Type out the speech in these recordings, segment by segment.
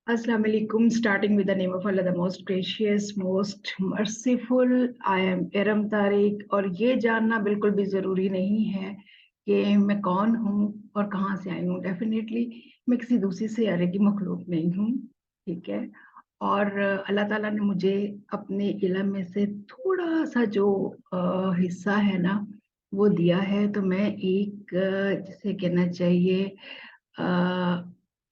Assalamu alaikum. Starting with the name of Allah, the most gracious, most merciful. I am Iram Tariq. और ये जानना बिल्कुल भी ज़रूरी नहीं है कि मैं कौन हूँ और कहाँ से आई हूँ। डेफिनेटली मैं किसी दूसरी सैयारे की मखलूक नहीं हूँ, ठीक है। और अल्लाह ताला ने मुझे अपने इल्म में से थोड़ा सा जो हिस्सा है ना वो दिया है। तो मैं एक जिसे कहना चाहिए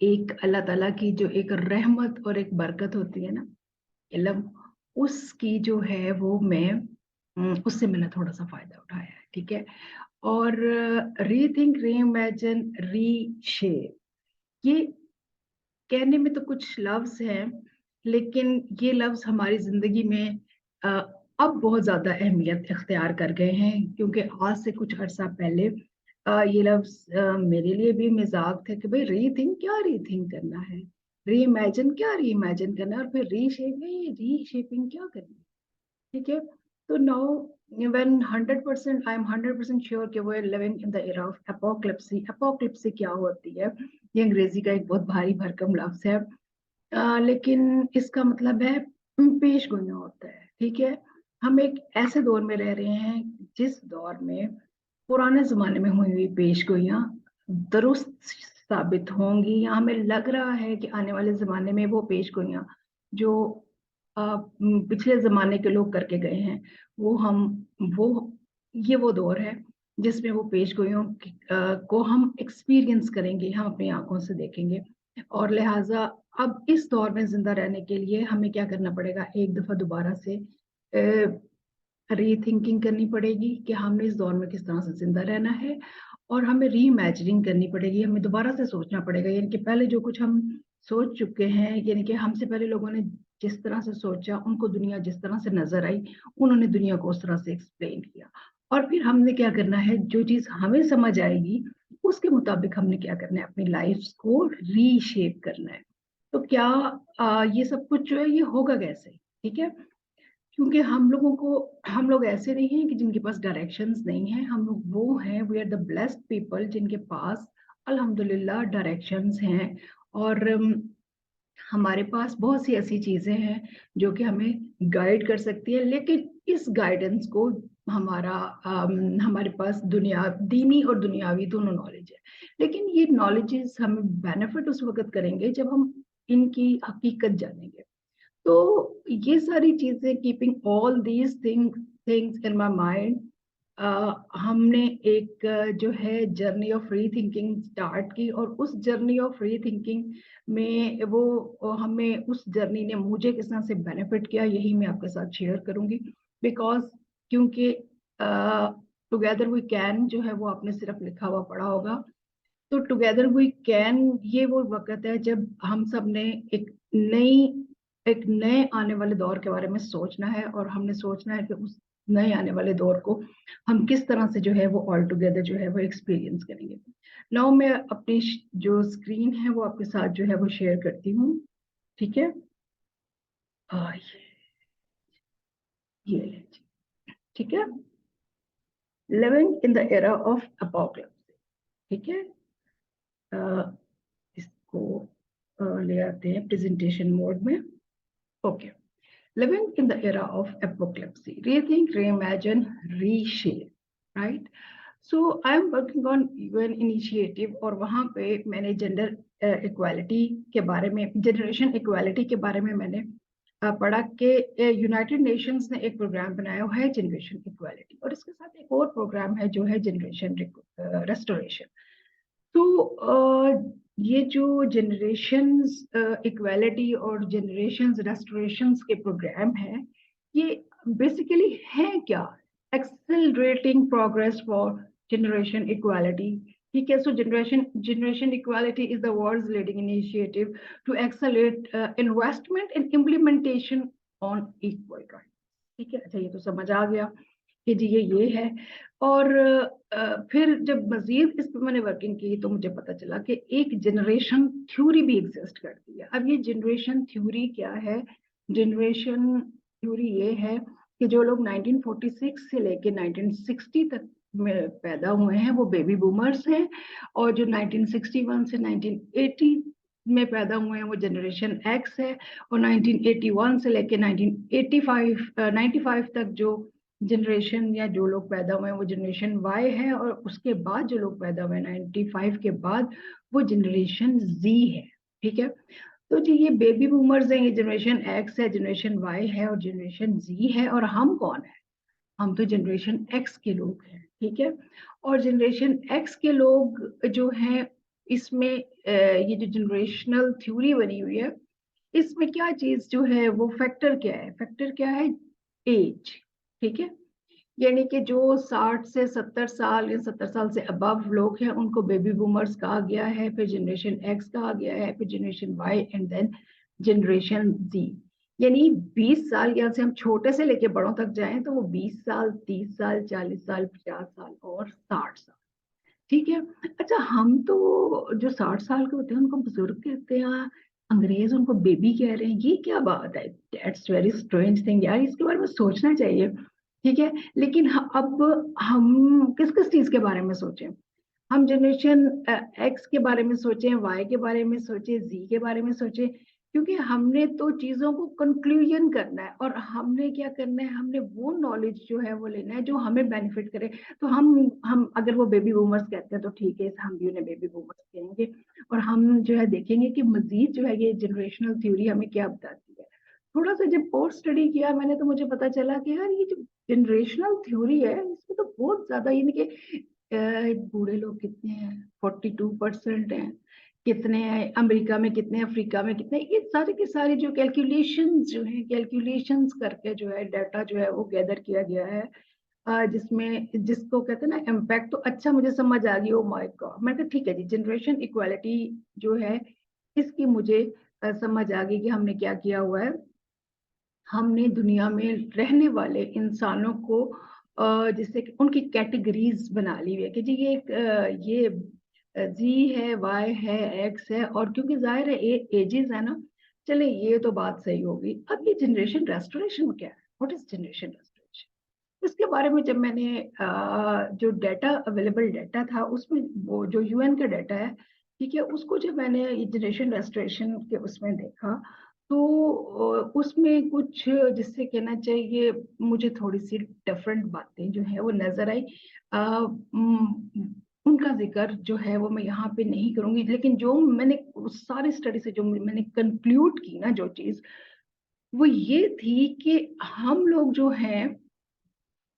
एक अल्लाह ताला की जो एक रहमत और एक बरकत होती है ना, इल्म, उसकी जो है वो मैं उससे मैंने थोड़ा सा फायदा उठाया है, ठीक है। और रीथिंक, रीइमेजिन, रीशेप, ये कहने में तो कुछ लफ्ज हैं, लेकिन ये लफ्ज हमारी जिंदगी में अ, अब बहुत ज्यादा अहमियत इख्तियार कर गए हैं, क्योंकि आज से कुछ अरसा पहले ये लफ्ज मेरे लिए भी मजाक थे कि भाई रीथिंक क्या रीथिंक करना है, री इमेजिन करना है, और फिर रीशेप है, ये रीशेपिंग क्या करनी है, ठीक है। तो now when 100% I am 100% sure कि वो living in the era of apocalypse. Apocalypse क्या होती है? ये अंग्रेजी का एक बहुत भारी भरकम लफ्ज है, लेकिन इसका मतलब है पेश गोइयां होता है, ठीक है। हम एक ऐसे दौर में रह रहे हैं जिस दौर में पुराने जमाने में हुई हुई पेश गोइयां दुरुस्त साबित होंगी, या हमें लग रहा है कि आने वाले जमाने में वो पेश गोइयां जो पिछले जमाने के लोग करके गए हैं, वो हम वो ये वो दौर है जिसमें वो पेश गोइयों को हम एक्सपीरियंस करेंगे, हम अपनी आंखों से देखेंगे। और लिहाजा अब इस दौर में जिंदा रहने के लिए हमें क्या करना पड़ेगा? एक दफा दोबारा से रीथिंकिंग करनी पड़ेगी कि हमने इस दौर में किस तरह से जिंदा रहना है, और हमें री इमेजिनिंग करनी पड़ेगी, हमें दोबारा से सोचना पड़ेगा। यानी कि पहले जो कुछ हम सोच चुके हैं, यानी कि हमसे पहले लोगों ने जिस तरह से सोचा, उनको दुनिया जिस तरह से नजर आई, उन्होंने दुनिया को उस तरह से एक्सप्लेन किया। और फिर हमने क्या करना है, जो चीज हमें समझ आएगी उसके मुताबिक हमने क्या करना है, अपनी लाइफ को रीशेप करना है। तो क्या ये सब कुछ जो है ये होगा कैसे, ठीक है? क्योंकि हम लोग ऐसे नहीं हैं कि जिनके पास डायरेक्शंस नहीं है। हम लोग वो हैं, we are the blessed people जिनके पास अल्हम्दुलिल्लाह डायरेक्शंस हैं। और हमारे पास बहुत सी ऐसी चीजें हैं जो कि हमें गाइड कर सकती है, लेकिन इस गाइडेंस को हमारे पास दुनिया दीनी और दुनियावी दोनों नॉलेज है। लेकिन ये नॉलेजेस हमें बेनिफिट उस वक्त करेंगे जब हम इनकी हकीकत जानेंगे। तो ये सारी चीजें, keeping all these things in my mind, हमने एक जो है journey of free thinking start की। और उस जर्नी ऑफ फ्री थिंकिंग में वो हमें उस जर्नी ने मुझे किस तरह से बेनिफिट किया, यही मैं आपके साथ शेयर करूंगी। बिकॉज क्योंकि टुगेदर वी कैन जो है वो आपने सिर्फ लिखा हुआ पढ़ा होगा। तो टुगेदर वी कैन ये वो वक्त है जब हम सब ने एक नए आने वाले दौर के बारे में सोचना है, और हमने सोचना है कि उस नए आने वाले दौर को हम किस तरह से जो है वो ऑल टुगेदर जो है वो एक्सपीरियंस करेंगे। नाउ मैं अपनी जो स्क्रीन है वो आपके साथ जो है वो शेयर करती हूँ, ठीक है। आ, ये लीजिए, ठीक है। Living in the era of apocalypse, ठीक है। इसको ले आते हैं प्रेजेंटेशन मोड में। Okay, living in the era of apocalypse, rethink, reimagine, reshape, right? So I am working on UN initiative, और वहाँ पे मैंने जेंडर इक्वालिटी के बारे में, जनरेशन इक्वालिटी के बारे में मैंने पढ़ा कि यूनाइटेड नेशंस ने एक प्रोग्राम बनाया हुआ है जनरेशन इक्वालिटी, और इसके साथ एक और प्रोग्राम है जो है जनरेशन रेस्टोरेशन। तो ये जो जनरेशंस इक्वालिटी और जनरेशंस रेस्टोरेशंस के प्रोग्राम है, ये बेसिकली है क्या? Accelerating progress for generation equality, ठीक है। So generation equality is the world's leading initiative to accelerate investment in implementation on equal right, ठीक है। अच्छा, ये तो समझ आ गया कि जी ये है। और फिर जब मजीद इस पर मैंने वर्किंग की तो मुझे पता चला कि एक जनरेशन थ्योरी भी एग्जिस्ट करती है। अब ये जनरेशन थ्योरी क्या है? जनरेशन थ्योरी ये है कि जो लोग 1946 से लेके 1960 तक में पैदा हुए हैं वो बेबी बूमर्स हैं, और जो 1961 से 1980 में पैदा हुए हैं वो जनरेशन एक्स है, और 1981 से लेके 95 तक जो जनरेशन या जो लोग पैदा हुए हैं वो जनरेशन वाई है, और उसके बाद जो लोग पैदा हुए 95 के बाद वो जनरेशन जी है। ठीक है, तो जी ये बेबी बूमर्स हैं, ये जनरेशन एक्स है, जनरेशन वाई है और जनरेशन जी है, और हम कौन है? हम तो जनरेशन एक्स के लोग हैं। ठीक है, और जनरेशन एक्स के लोग जो हैं इसमें ये जो जनरेशनल थ्योरी बनी हुई है, इसमें क्या चीज जो है वो फैक्टर क्या है? फैक्टर क्या है? एज। ठीक है, यानी कि जो 60 से 70 साल या 70 साल से अबव लोग हैं उनको बेबी बूमर्स कहा गया है, फिर जनरेशन एक्स कहा गया है, फिर generation Y and then generation Z. यानी 20 साल, यहाँ से हम छोटे से लेके बड़ों तक जाएं तो वो 20 साल, 30 साल, 40 साल, 50 साल और 60 साल। ठीक है, अच्छा हम तो जो 60 साल के होते हैं उनको बुजुर्ग कहते हैं, अंग्रेज उनको बेबी कह रहे हैं, ये क्या बात है? दैट्स वेरी स्ट्रेंज थिंग यार, इसके बारे में सोचना चाहिए। ठीक है, लेकिन अब हम किस किस चीज के बारे में सोचें? हम जनरेशन एक्स के बारे में सोचें, वाई के बारे में सोचें, जी के बारे में सोचें, क्योंकि हमने तो चीजों को कंक्लूजन करना है, और हमने क्या करना है? हमने वो नॉलेज जो है वो लेना है जो हमें बेनिफिट करे। तो हम अगर वो बेबी बूमर्स कहते हैं तो ठीक है, हम भी उन्हें बेबी बूमर्स कहेंगे, और हम जो है देखेंगे कि मजीद जो है ये जनरेशनल थ्योरी हमें क्या बताती है। थोड़ा सा जब और स्टडी किया मैंने तो मुझे पता चला कि यार ये जो जनरेशनल थ्योरी है इसमें तो बहुत ज्यादा, यानी कि बूढ़े लोग कितने हैं? 42% हैं। कितने हैं अमेरिका में, कितने अफ्रीका में, कितने, ये सारे के सारे जो कैलकुलेशंस जो हैं, कैलकुलेशंस करके जो है डाटा जो है वो गैदर किया गया है, जिसमें जिसको कहते हैं ना इम्पैक्ट। तो अच्छा मुझे समझ आ गई, ओ माय गॉड, मैं कहा ठीक है जी, जनरेशन इक्वालिटी जो है इसकी मुझे समझ आ गई कि हमने क्या किया हुआ है। हमने दुनिया में रहने वाले इंसानों को जिससे कि उनकी कैटेगरीज बना ली हुई है कि जी ये ये जी है, वाई है, एक्स है, और क्योंकि जाहिर है एजेस है ना। चले ये तो बात सही होगी। अब ये जनरेशन रेस्टोरेशन क्या है? What is generation restoration? इसके बारे में जब मैंने जो डाटा अवेलेबल डाटा था उसमें, वो जो यूएन का डाटा है, ठीक है, उसको जब मैंने जनरेशन रेस्टोरेशन के उसमें देखा तो उसमें कुछ जिससे कहना चाहिए मुझे थोड़ी सी डिफरेंट बातें जो है वो नजर आई। उनका जिक्र जो है वो मैं यहाँ पे नहीं करूंगी, लेकिन जो मैंने उस सारी स्टडी से जो मैंने कंक्लूड की ना जो चीज, वो ये थी कि हम लोग जो हैं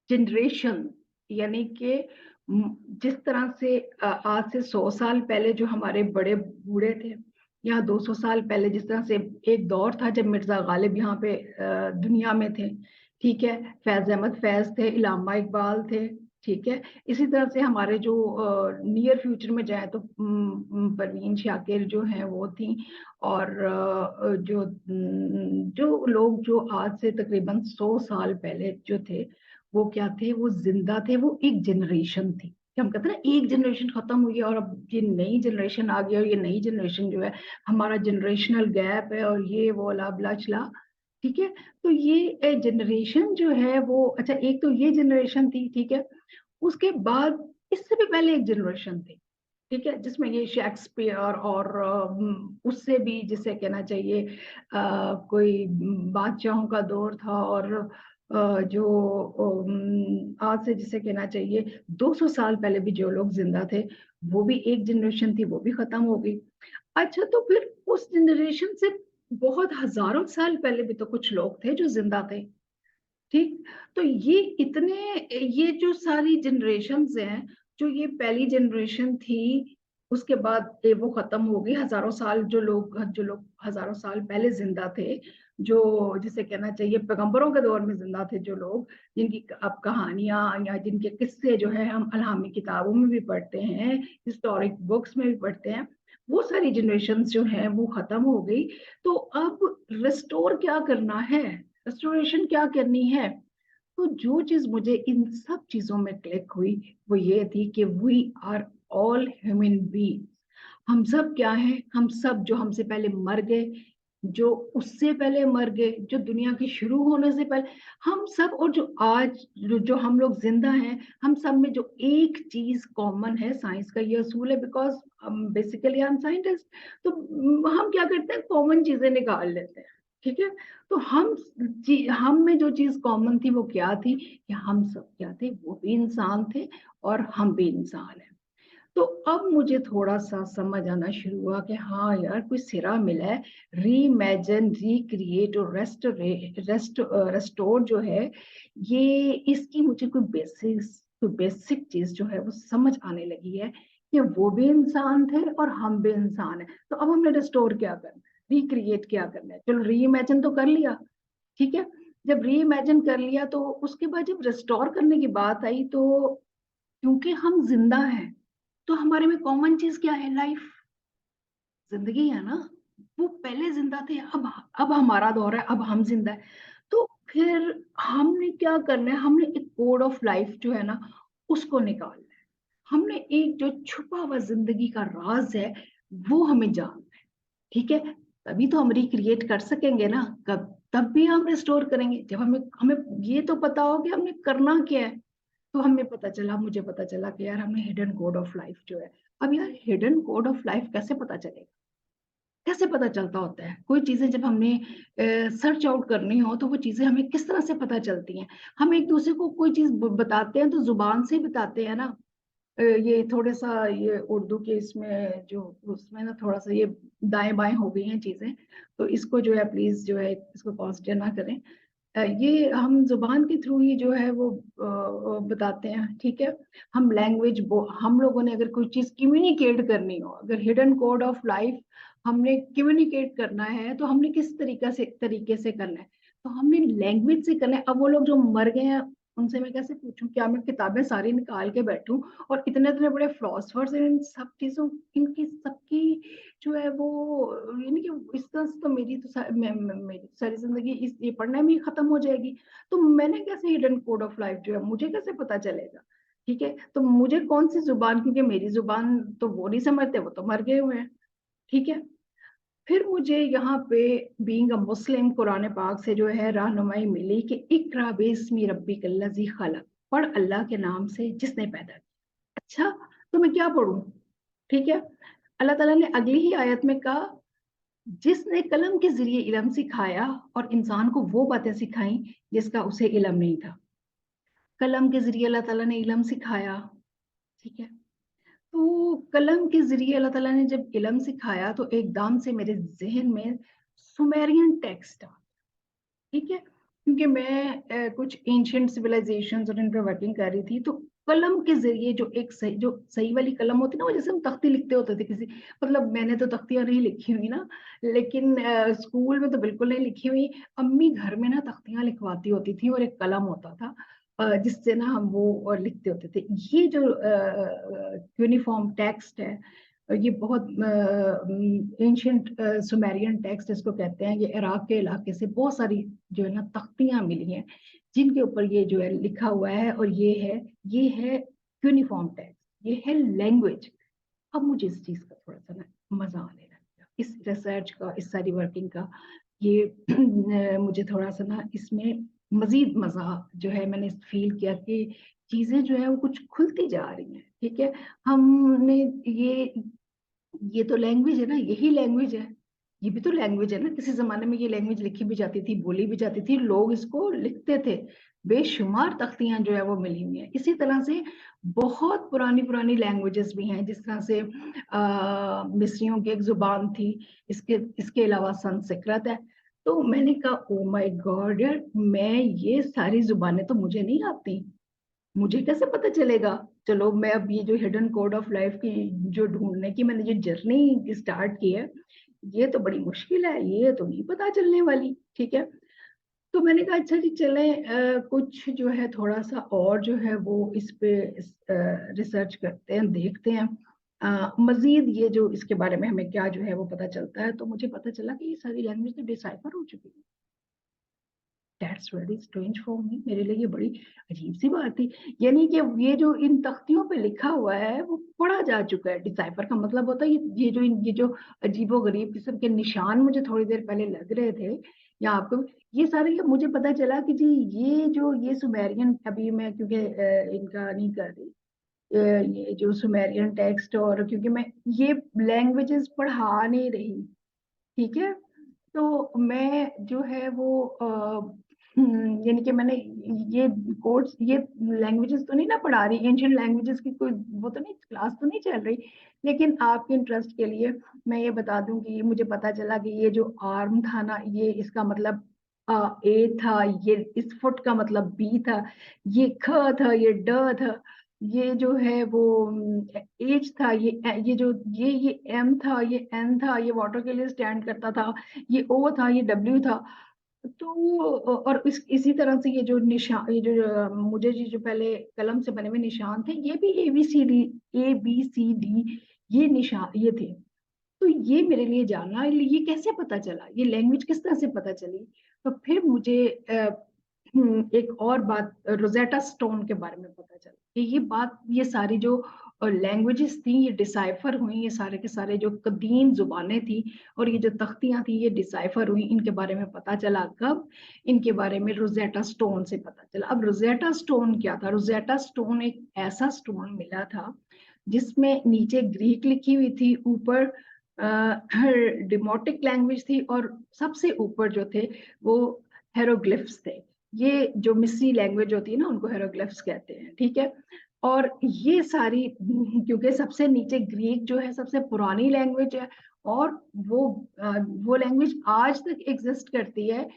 जनरेशन, यानी कि जिस तरह से आज से 100 साल पहले जो हमारे बड़े बूढ़े थे, या 200 साल पहले जिस तरह से एक दौर था जब मिर्जा गालिब यहाँ पे दुनिया में थे, ठीक है, फैज अहमद फैज थे, इलामा इकबाल थे, ठीक है, इसी तरह से हमारे जो नियर फ्यूचर में जाए तो परवीन शाकिर जो हैं वो थी, और जो लोग जो आज से तकरीबन 100 साल पहले जो थे वो क्या थे? वो जिंदा थे, वो एक जनरेशन थी। कि हम कहते हैं ना एक जनरेशन खत्म हुई है और अब ये नई जनरेशन आ गई, और ये नई जनरेशन जो है हमारा जनरेशनल गैप है, और ये वो ला बला चला। ठीक है, तो ये जनरेशन जो है वो, अच्छा एक तो ये जनरेशन थी, ठीक है, उसके बाद इससे भी पहले एक जनरेशन थी, ठीक है, जिसमें ये शेक्सपियर और उससे भी जिसे कहना चाहिए कोई बादशाहों का दौर था, और जो आज से जिसे कहना चाहिए 200 साल पहले भी जो लोग जिंदा थे, वो भी एक जनरेशन थी, वो भी खत्म हो गई। अच्छा, तो फिर उस जनरेशन से बहुत हजारों साल पहले भी तो कुछ लोग थे जो जिंदा थे। ठीक, तो ये इतने, ये जो सारी जनरेशन्स हैं, जो ये पहली जनरेशन थी, उसके बाद वो खत्म हो गई। हजारों साल जो लोग हजारों साल पहले जिंदा थे, जो जिसे कहना चाहिए पैगंबरों के दौर में जिंदा थे, जो लोग जिनकी अब कहानियां या जिनके किस्से जो है हम अलहामी किताबों में भी पढ़ते हैं, हिस्टोरिक बुक्स में भी पढ़ते हैं, वो सारी जनरेशन जो है वो खत्म हो गई। तो अब रिस्टोर क्या करना है? रेस्टोरेशन क्या करनी है? तो जो चीज मुझे इन सब चीजों में क्लिक हुई वो ये थी कि we are all human beings. हम सब क्या है? हम सब जो हमसे पहले मर गए, जो उससे पहले मर गए, जो दुनिया के शुरू होने से पहले, हम सब, और जो आज जो हम लोग जिंदा हैं, हम सब में जो एक चीज कॉमन है, साइंस का ये असूल है, because basically I am scientist, तो हम क्या करते हैं, कॉमन चीजें निकाल लेते हैं। ठीक है, तो हम में जो चीज कॉमन थी वो क्या थी, कि हम सब क्या थे, वो भी इंसान थे और हम भी इंसान हैं। तो अब मुझे थोड़ा सा समझ आना शुरू हुआ कि हाँ यार, कोई सिरा मिला है, रीइमेजिन, रिक्रिएट और रेस्टोर जो है, ये इसकी मुझे कोई बेसिक चीज जो है वो समझ आने लगी है, कि वो भी इंसान थे और हम भी इंसान है। तो अब हमने रेस्टोर क्या करना है, रिक्रिएट क्या करना है, चलो रीइमेजिन तो कर लिया, ठीक है। जब रीइमेजिन कर लिया तो उसके बाद जब रेस्टोर करने की बात आई, तो क्योंकि हम जिंदा हैं, तो हमारे में कॉमन चीज क्या है, लाइफ, जिंदगी है ना। वो पहले जिंदा थे, अब हमारा दौर है, अब हम जिंदा है। तो फिर हमने क्या करना है, हमने एक कोड ऑफ लाइफ जो है ना, उसको निकालना है। हमने एक जो छुपा हुआ जिंदगी का राज है, वो हमें जानना है। ठीक है, तभी तो हम रिक्रिएट कर सकेंगे ना, कब, तब भी हम रिस्टोर करेंगे जब हमें हमें ये तो पता हो कि हमने करना क्या है। तो हमें पता चला, मुझे पता चला कि यार हमने हिडन कोड ऑफ लाइफ जो है, अब यार हिडन कोड ऑफ लाइफ कैसे पता चलेगा, कैसे पता चलता होता है, कोई चीजें जब हमने सर्च आउट करनी हो तो वो चीजें हमें किस तरह से पता चलती हैं। हम एक दूसरे को कोई चीज बताते हैं तो जुबान से ही बताते हैं ना। ये थोड़ा सा ये उर्दू के इसमें जो उसमें ना थोड़ा सा ये दाएं बाएं हो गई हैं चीजें, तो इसको जो है प्लीज जो है इसको कंसिडर ना करें। ये हम जुबान के थ्रू ही जो है वो बताते हैं, ठीक है। हम लोगों ने अगर कोई चीज कम्युनिकेट करनी हो, अगर हिडन कोड ऑफ लाइफ हमने कम्युनिकेट करना है, तो हमने किस तरीके से करना है, तो हमने लैंग्वेज से करना है। अब वो लोग जो मर गए हैं, उनसे मैं कैसे पूछूं, क्या मैं किताबें सारी निकाल के बैठूं, और इतने इतने बड़े फिलोसफर्स इन सब चीजों, इनकी सबकी जो है वो, यानी कि इस तरह से तो मेरी सारी जिंदगी इस ये पढ़ने में ही खत्म हो जाएगी। तो मैंने कैसे हिडन कोड ऑफ लाइफ जो है, मुझे कैसे पता चलेगा। ठीक है, तो मुझे कौन सी जुबान, क्योंकि मेरी जुबान तो वो नहीं समझते, वो तो मर गए हुए हैं। ठीक है, फिर मुझे यहाँ पे बीइंग अ मुस्लिम कुरान पाक से जो है रहनुमाई मिली कि इकरा बिस्मी रब्बिकल्लज़ी खलक, पढ़ अल्लाह के नाम से जिसने पैदा किया। अच्छा, तो मैं क्या पढ़ूं। ठीक है, अल्लाह ताला ने अगली ही आयत में कहा, जिसने कलम के जरिए इल्म सिखाया और इंसान को वो बातें सिखाई जिसका उसे इल्म नहीं था। कलम के जरिए अल्लाह ताला ने इल्म सिखाया, ठीक है। तो कलम के जरिए अल्लाह ताला ने जब इल्म सिखाया, तो एकदम से मेरे जहन में सुमेरियन टेक्स्ट, ठीक है, क्योंकि मैं कुछ एंशियंट सिविलाइजेशंस और इन पे वर्किंग कर रही थी, तो कलम के जरिए जो सही वाली कलम होती है ना, वो जैसे हम तख्ती लिखते होते थे किसी, मतलब मैंने तो तख्तियां नहीं लिखी हुई ना, लेकिन स्कूल में तो बिल्कुल नहीं लिखी हुई। अम्मी घर में ना तख्तियां लिखवाती होती थी, और एक कलम होता था जिससे ना हम वो और लिखते होते थे। ये जो यूनिफॉर्म टेक्स्ट है, ये बहुत एंशियंट सुमेरियन टेक्स्ट इसको कहते हैं। ये इराक के इलाके से बहुत सारी जो है ना तख्तियां मिली हैं, जिनके ऊपर ये जो है लिखा हुआ है, और ये है यूनिफॉर्म टेक्स्ट, ये है लैंग्वेज। अब मुझे इस चीज का थोड़ा सा ना मजा आने लग गया, इस रिसर्च का, इस सारी वर्किंग का। ये मुझे थोड़ा सा ना इसमें मजीद मजा जो है, मैंने फील किया कि चीजें जो है वो कुछ खुलती जा रही हैं। ठीक है, हमने ये ये तो लैंग्वेज है ना, यही लैंग्वेज है, ये भी तो लैंग्वेज है ना। किसी जमाने में ये लैंग्वेज लिखी भी जाती थी, बोली भी जाती थी, लोग इसको लिखते थे। बेशुमार तख्तियां जो है वो मिली हुई हैं। इसी तरह से बहुत पुरानी पुरानी लैंग्वेजेस भी हैं, जिस तरह से मिस्रियों की एक जुबान थी, इसके इसके अलावा संस्कृत है। तो मैंने कहा ओ माय गॉड यार, मैं ये सारी जुबानें तो मुझे नहीं आती, मुझे कैसे पता चलेगा। चलो, मैं अब ये जो हिडन कोड ऑफ लाइफ की जो ढूंढने की मैंने जो जर्नी स्टार्ट की है, ये तो बड़ी मुश्किल है, ये तो नहीं पता चलने वाली। ठीक है, तो मैंने कहा अच्छा जी चले, कुछ जो है थोड़ा सा और जो है वो इस पे रिसर्च करते हैं, देखते हैं मजीद ये जो इसके बारे में हमें क्या जो है वो पता चलता है। तो मुझे पता चला कि ये सारी लैंग्वेज तो डिसाइफर हो चुकी है, that's very strange for me, मेरे लिए ये बड़ी अजीब सी बात थी। यानी कि ये जो इन तख्तियों पे लिखा हुआ है वो पढ़ा जा चुका है। डिसाइफर का मतलब होता है ये जो अजीबो गरीब किस्म के निशान मुझे थोड़ी देर पहले लग रहे थे, या आपको ये सारे, ये मुझे पता चला कि जी ये सुमेरियन, अभी मैं क्योंकि इनका नहीं कर रही, ये जो सुमेरियन टेक्स्ट, और क्योंकि मैं ये लैंग्वेजेस पढ़ा नहीं रही, ठीक है, तो मैं जो है वो यानी कि मैंने ये कोर्स, ये लैंग्वेजेस तो नहीं ना पढ़ा रही, एंशियंट लैंग्वेजेस की कोई वो तो नहीं, क्लास तो नहीं चल रही, लेकिन आपके इंटरेस्ट के लिए मैं ये बता दूं कि मुझे पता चला कि ये जो आर्म था ना, ये इसका मतलब ए था, ये इस फुट का मतलब बी था, ये ख था, ये ड था, ये जो है वो एच था, ये जो ये एम था, ये एन था, ये वाटर के लिए स्टैंड करता था, ये ओ था, ये डब्ल्यू था। तो और इसी तरह से ये जो निशान, ये जो मुझे जो पहले कलम से बने हुए निशान थे, ये भी ए बी सी डी ये निशान ये थे। तो ये मेरे लिए जानना, ये कैसे पता चला, ये लैंग्वेज किस तरह से पता चली। तो फिर मुझे एक और बात रोजेटा स्टोन के बारे में पता चला कि ये बात, ये सारी जो लैंग्वेजेस थी ये डिसाइफर हुई, ये सारे के सारे जो कदीम जुबानें थी और ये जो तख्तियां थी ये डिसाइफर हुई। इनके बारे में पता चला कब, इनके बारे में रोजेटा स्टोन से पता चला। अब रोजेटा स्टोन क्या था? रोजेटा स्टोन एक ऐसा स्टोन मिला था जिसमें नीचे ग्रीक लिखी हुई थी, ऊपर डिमोटिक लैंग्वेज थी, और सबसे ऊपर जो थे वो हेरोग्लिफ्स थे। ये जो मिस्री लैंग्वेज होती है ना, उनको हेरोग्लिफ्स कहते हैं, ठीक है। और ये सारी, क्योंकि सबसे नीचे ग्रीक जो है सबसे पुरानी लैंग्वेज है, और वो लैंग्वेज आज तक एग्जिस्ट करती है,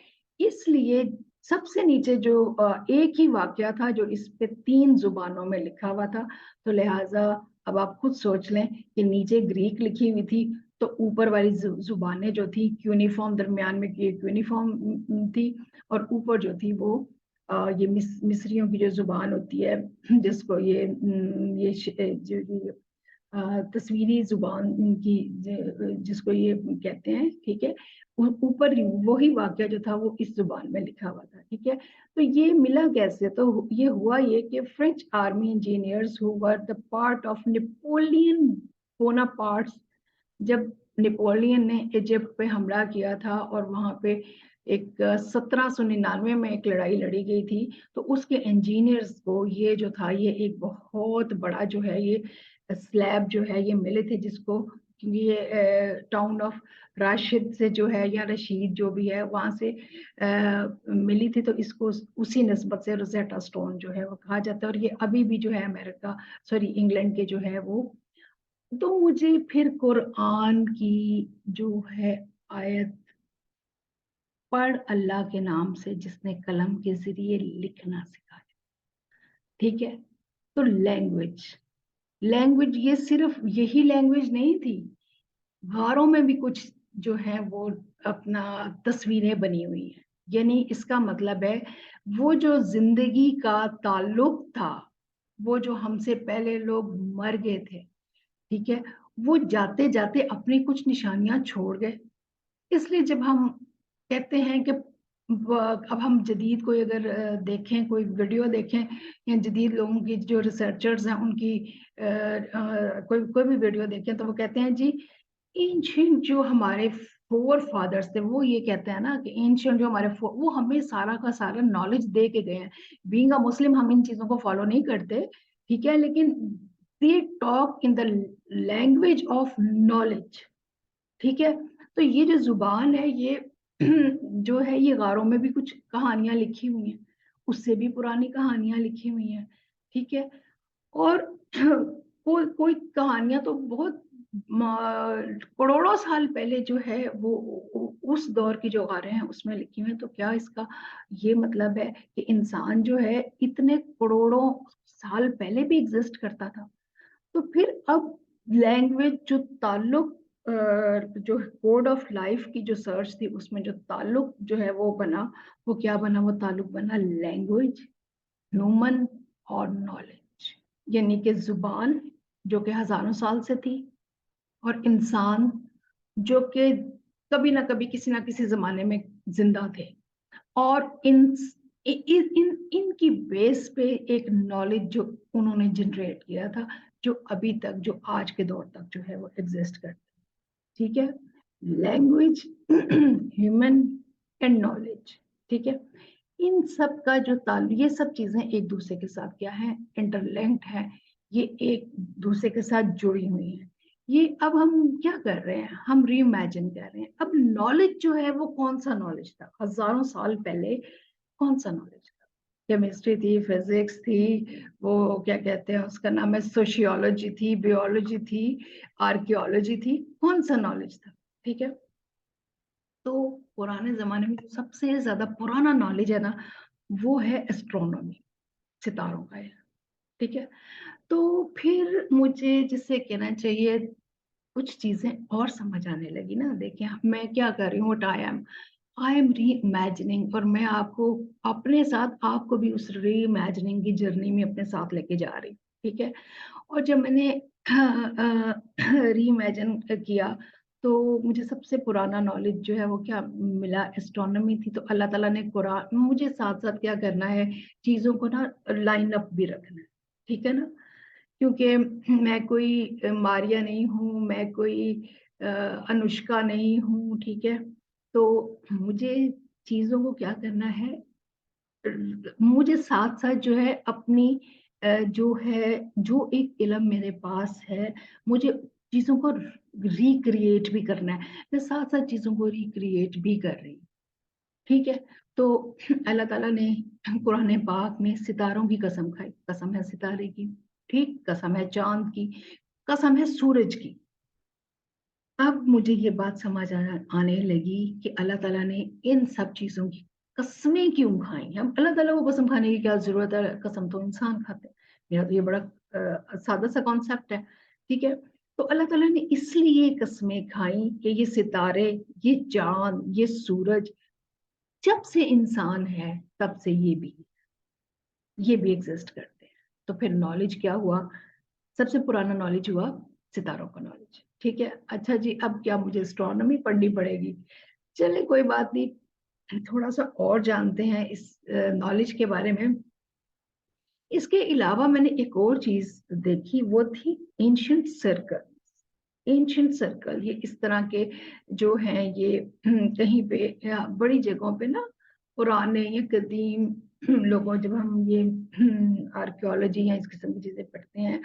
इसलिए सबसे नीचे जो एक ही वाक्य था जो इस पे 3 जुबानों में लिखा हुआ था। तो लिहाजा अब आप खुद सोच लें कि नीचे ग्रीक लिखी हुई थी, तो ऊपर वाली जुबानें जो थी क्यूनिफॉर्म, दरमियान में ये क्यूनिफॉर्म थी, और ऊपर जो थी वो ये मिस्रियों की जो जुबान होती है, जिसको जो तस्वीरी जुबान की जिसको ये कहते हैं, ठीक है, ऊपर वही वाक्य जो था वो इस जुबान में लिखा हुआ था, ठीक है। तो ये मिला कैसे? तो ये हुआ ये कि French army engineers who were the part of Napoleon Bonaparte, जब नेपोलियन ने इजिप्ट पे हमला किया था और वहां पे एक 1799 में एक लड़ाई लड़ी गई थी, तो उसके इंजीनियर्स को ये जो था, ये एक बहुत बड़ा जो है ये स्लैब जो है ये मिले थे, जिसको, क्योंकि ये टाउन ऑफ राशिद से जो है, या रशीद जो भी है वहां से मिली थी, तो इसको उसी निस्बत से रोजेटा स्टोन जो है वो कहा जाता है। और ये अभी भी जो है अमेरिका, सॉरी इंग्लैंड के जो है वो। तो मुझे फिर कुरान की जो है आयत, पढ़ अल्लाह के नाम से जिसने कलम के जरिए लिखना सिखाया, ठीक है। तो लैंग्वेज ये सिर्फ यही लैंग्वेज नहीं थी, गारों में भी कुछ जो है वो अपना तस्वीरें बनी हुई हैं। यानी इसका मतलब है वो जो जिंदगी का ताल्लुक था, वो जो हमसे पहले लोग मर गए थे, ठीक है, वो जाते जाते अपनी कुछ निशानियां छोड़ गए। इसलिए जब हम कहते हैं कि अब हम जदीद कोई अगर देखें, कोई वीडियो देखें, या जदीद लोगों की जो रिसर्चर्स हैं उनकी कोई भी वीडियो देखें, तो वो कहते हैं जी एंशियंट जो हमारे फोर फादर्स थे, वो ये कहते हैं ना कि एंशियंट जो हमारे वो हमें सारा का सारा नॉलेज दे के गए हैं। बीइंग अ मुस्लिम हम इन चीजों को फॉलो नहीं करते, ठीक है, लेकिन they talk in the language of knowledge, ठीक है। तो ये जो जुबान है ये जो है ये गारों में भी कुछ कहानियां लिखी हुई हैं, उससे भी पुरानी कहानियां लिखी हुई हैं, ठीक है। और कोई कहानियां तो बहुत करोड़ों साल पहले जो है वो उस दौर की जो गारें हैं उसमें लिखी हुई हैं। तो क्या इसका ये मतलब है कि इंसान जो है इतने करोड़ों साल पहले भी एग्जिस्ट करता था? तो फिर अब लैंग्वेज जो ताल्लुक, जो कोड ऑफ लाइफ की जो सर्च थी उसमें जो ताल्लुक जो है वो बना, वो क्या बना? वो ताल्लुक बना लैंग्वेज, ह्यूमन और नॉलेज, यानी कि जुबान जो कि हजारों साल से थी, और इंसान जो कि कभी ना कभी किसी ना किसी जमाने में जिंदा थे। और इनकी बेस पे एक नॉलेज जो उन्होंने जनरेट किया था, जो अभी तक, जो आज के दौर तक जो है वो एग्जिस्ट करता है। ठीक है, लैंग्वेज, ह्यूमन एंड नॉलेज। ठीक है, इन सब का जो ये सब चीजें एक दूसरे के साथ क्या है, इंटरलिंक्ड है, ये एक दूसरे के साथ जुड़ी हुई है। ये अब हम क्या कर रहे हैं, हम रीइमेजिन कर रहे हैं। अब नॉलेज जो है वो कौन सा नॉलेज था हजारों साल पहले, कौन सा नॉलेज था? केमिस्ट्री थी, फिजिक्स थी, वो क्या कहते हैं उसका नाम है, सोशियोलॉजी थी, बियोलॉजी थी, आर्कियोलॉजी थी, कौन सा नॉलेज था? ठीक है, तो पुराने जमाने में जो सबसे ज्यादा पुराना नॉलेज है ना, वो है एस्ट्रोनॉमी, सितारों का है। ठीक है, तो फिर मुझे जिससे कहना चाहिए कुछ चीजें और समझ आने लगी ना। देखिए मैं क्या कर रही हूँ, आई एम री इमेजिनिंग, और मैं आपको अपने साथ, आपको भी उस री इमेजिनिंग की जर्नी में अपने साथ लेके जा रही हूँ। ठीक है, और जब मैंने री इमेजिन किया, तो मुझे सबसे पुराना नॉलेज जो है वो क्या मिला, एस्ट्रोनॉमी थी। तो अल्लाह ताला ने कुरान, मुझे साथ साथ क्या करना है, चीजों को ना लाइन अप भी रखना है। ठीक है ना, क्योंकि मैं कोई मारिया नहीं हूँ, मैं कोई अनुष्का नहीं हूँ। ठीक है, तो मुझे चीजों को क्या करना है, मुझे साथ साथ जो है अपनी जो है, जो एक इल्म मेरे पास है, मुझे चीजों को रिक्रिएट भी करना है। मैं साथ साथ चीजों को रिक्रिएट भी कर रही हूँ। ठीक है, तो अल्लाह ताला ने कुरान पाक में सितारों की कसम खाई, कसम है सितारे की, ठीक, कसम है चांद की, कसम है सूरज की। अब मुझे ये बात समझ आने लगी कि अल्लाह ताला ने इन सब चीजों की कसमें क्यों खाई। हम अल्लाह ताला को कसम खाने की क्या जरूरत है, कसम तो इंसान खाते हैं। मेरा तो ये बड़ा सादा सा कॉन्सेप्ट है। ठीक है, तो अल्लाह ताला ने इसलिए कसमें खाई कि ये सितारे, ये चांद, ये सूरज, जब से इंसान है तब से ये भी एग्जिस्ट करते हैं। तो फिर नॉलेज क्या हुआ, सबसे पुराना नॉलेज हुआ सितारों का नॉलेज। ठीक है, अच्छा जी, अब क्या मुझे एस्ट्रोनॉमी पढ़नी पड़ेगी? चलिए कोई बात नहीं, थोड़ा सा और जानते हैं इस नॉलेज के बारे में। इसके अलावा मैंने एक और चीज देखी, वो थी एंशियंट सर्कल। एंशियंट सर्कल, ये इस तरह के जो हैं, ये कहीं पे या बड़ी जगहों पे ना, पुराने या कदीम लोगों, जब हम ये आर्कियोलॉजी या इस किस्म की चीजें पढ़ते हैं,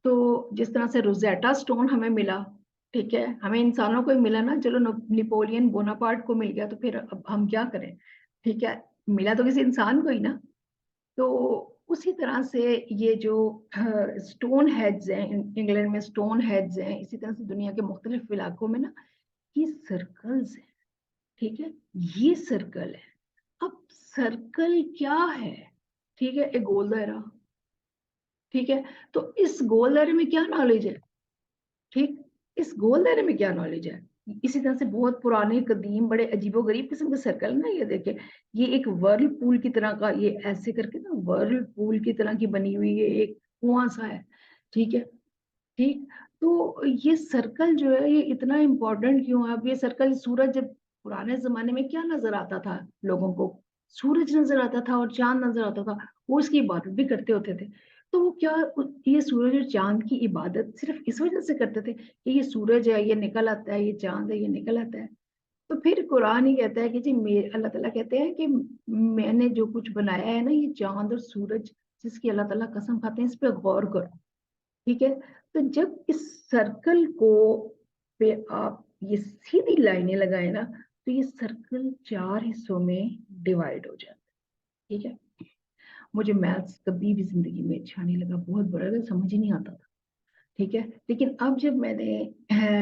तो जिस तरह से रोजेटा स्टोन हमें मिला, ठीक है, हमें इंसानों को ही मिला ना, चलो नेपोलियन बोनापार्ट को मिल गया, तो फिर अब हम क्या करें? ठीक है, मिला तो किसी इंसान को ही ना। तो उसी तरह से ये जो स्टोन हेड्स हैं, इंग्लैंड में स्टोन हेड्स हैं, इसी तरह से दुनिया के मुख्तलिफ इलाकों में ना ये सर्कल्स हैं। ठीक है, ये सर्कल है। अब सर्कल क्या है? ठीक है, एक गोल दायरा। ठीक है, तो इस गोल दायरे में क्या नॉलेज है? ठीक, इस गोल दायरे में क्या नॉलेज है? इसी तरह से बहुत पुराने कदीम बड़े अजीबोगरीब किस्म के सर्कल ना, ये देखे, ये एक वर्ल पूल की तरह का, ये ऐसे करके ना वर्ल पूल की तरह की बनी हुई है, एक कुआं सा है। ठीक है, ठीक, तो ये सर्कल जो है ये इतना इंपॉर्टेंट क्यों है? अब ये सर्कल, सूरज, जब पुराने जमाने में क्या नजर आता था लोगों को? सूरज नजर आता था और चांद नजर आता था, वो इसकी इबादत भी करते होते थे। तो वो क्या, ये सूरज और चांद की इबादत सिर्फ इस वजह से करते थे कि ये सूरज है, ये निकल आता है, ये चांद है, ये निकल आता है? तो फिर कुरान ही कहता है कि जी, मेरे अल्लाह ताला कहते हैं कि मैंने जो कुछ बनाया है ना, ये चांद और सूरज, जिसकी अल्लाह ताला कसम खाते हैं, इस पे गौर करो। ठीक है, तो जब इस सर्कल को पे आप ये सीधी लाइनें लगाए ना, तो ये सर्कल 4 हिस्सों में डिवाइड हो जाता है। ठीक है, मुझे मैथ्स कभी भी जिंदगी में अच्छा नहीं लगा, बहुत बुरा लगा, समझ ही नहीं आता था। ठीक है, लेकिन अब जब मैंने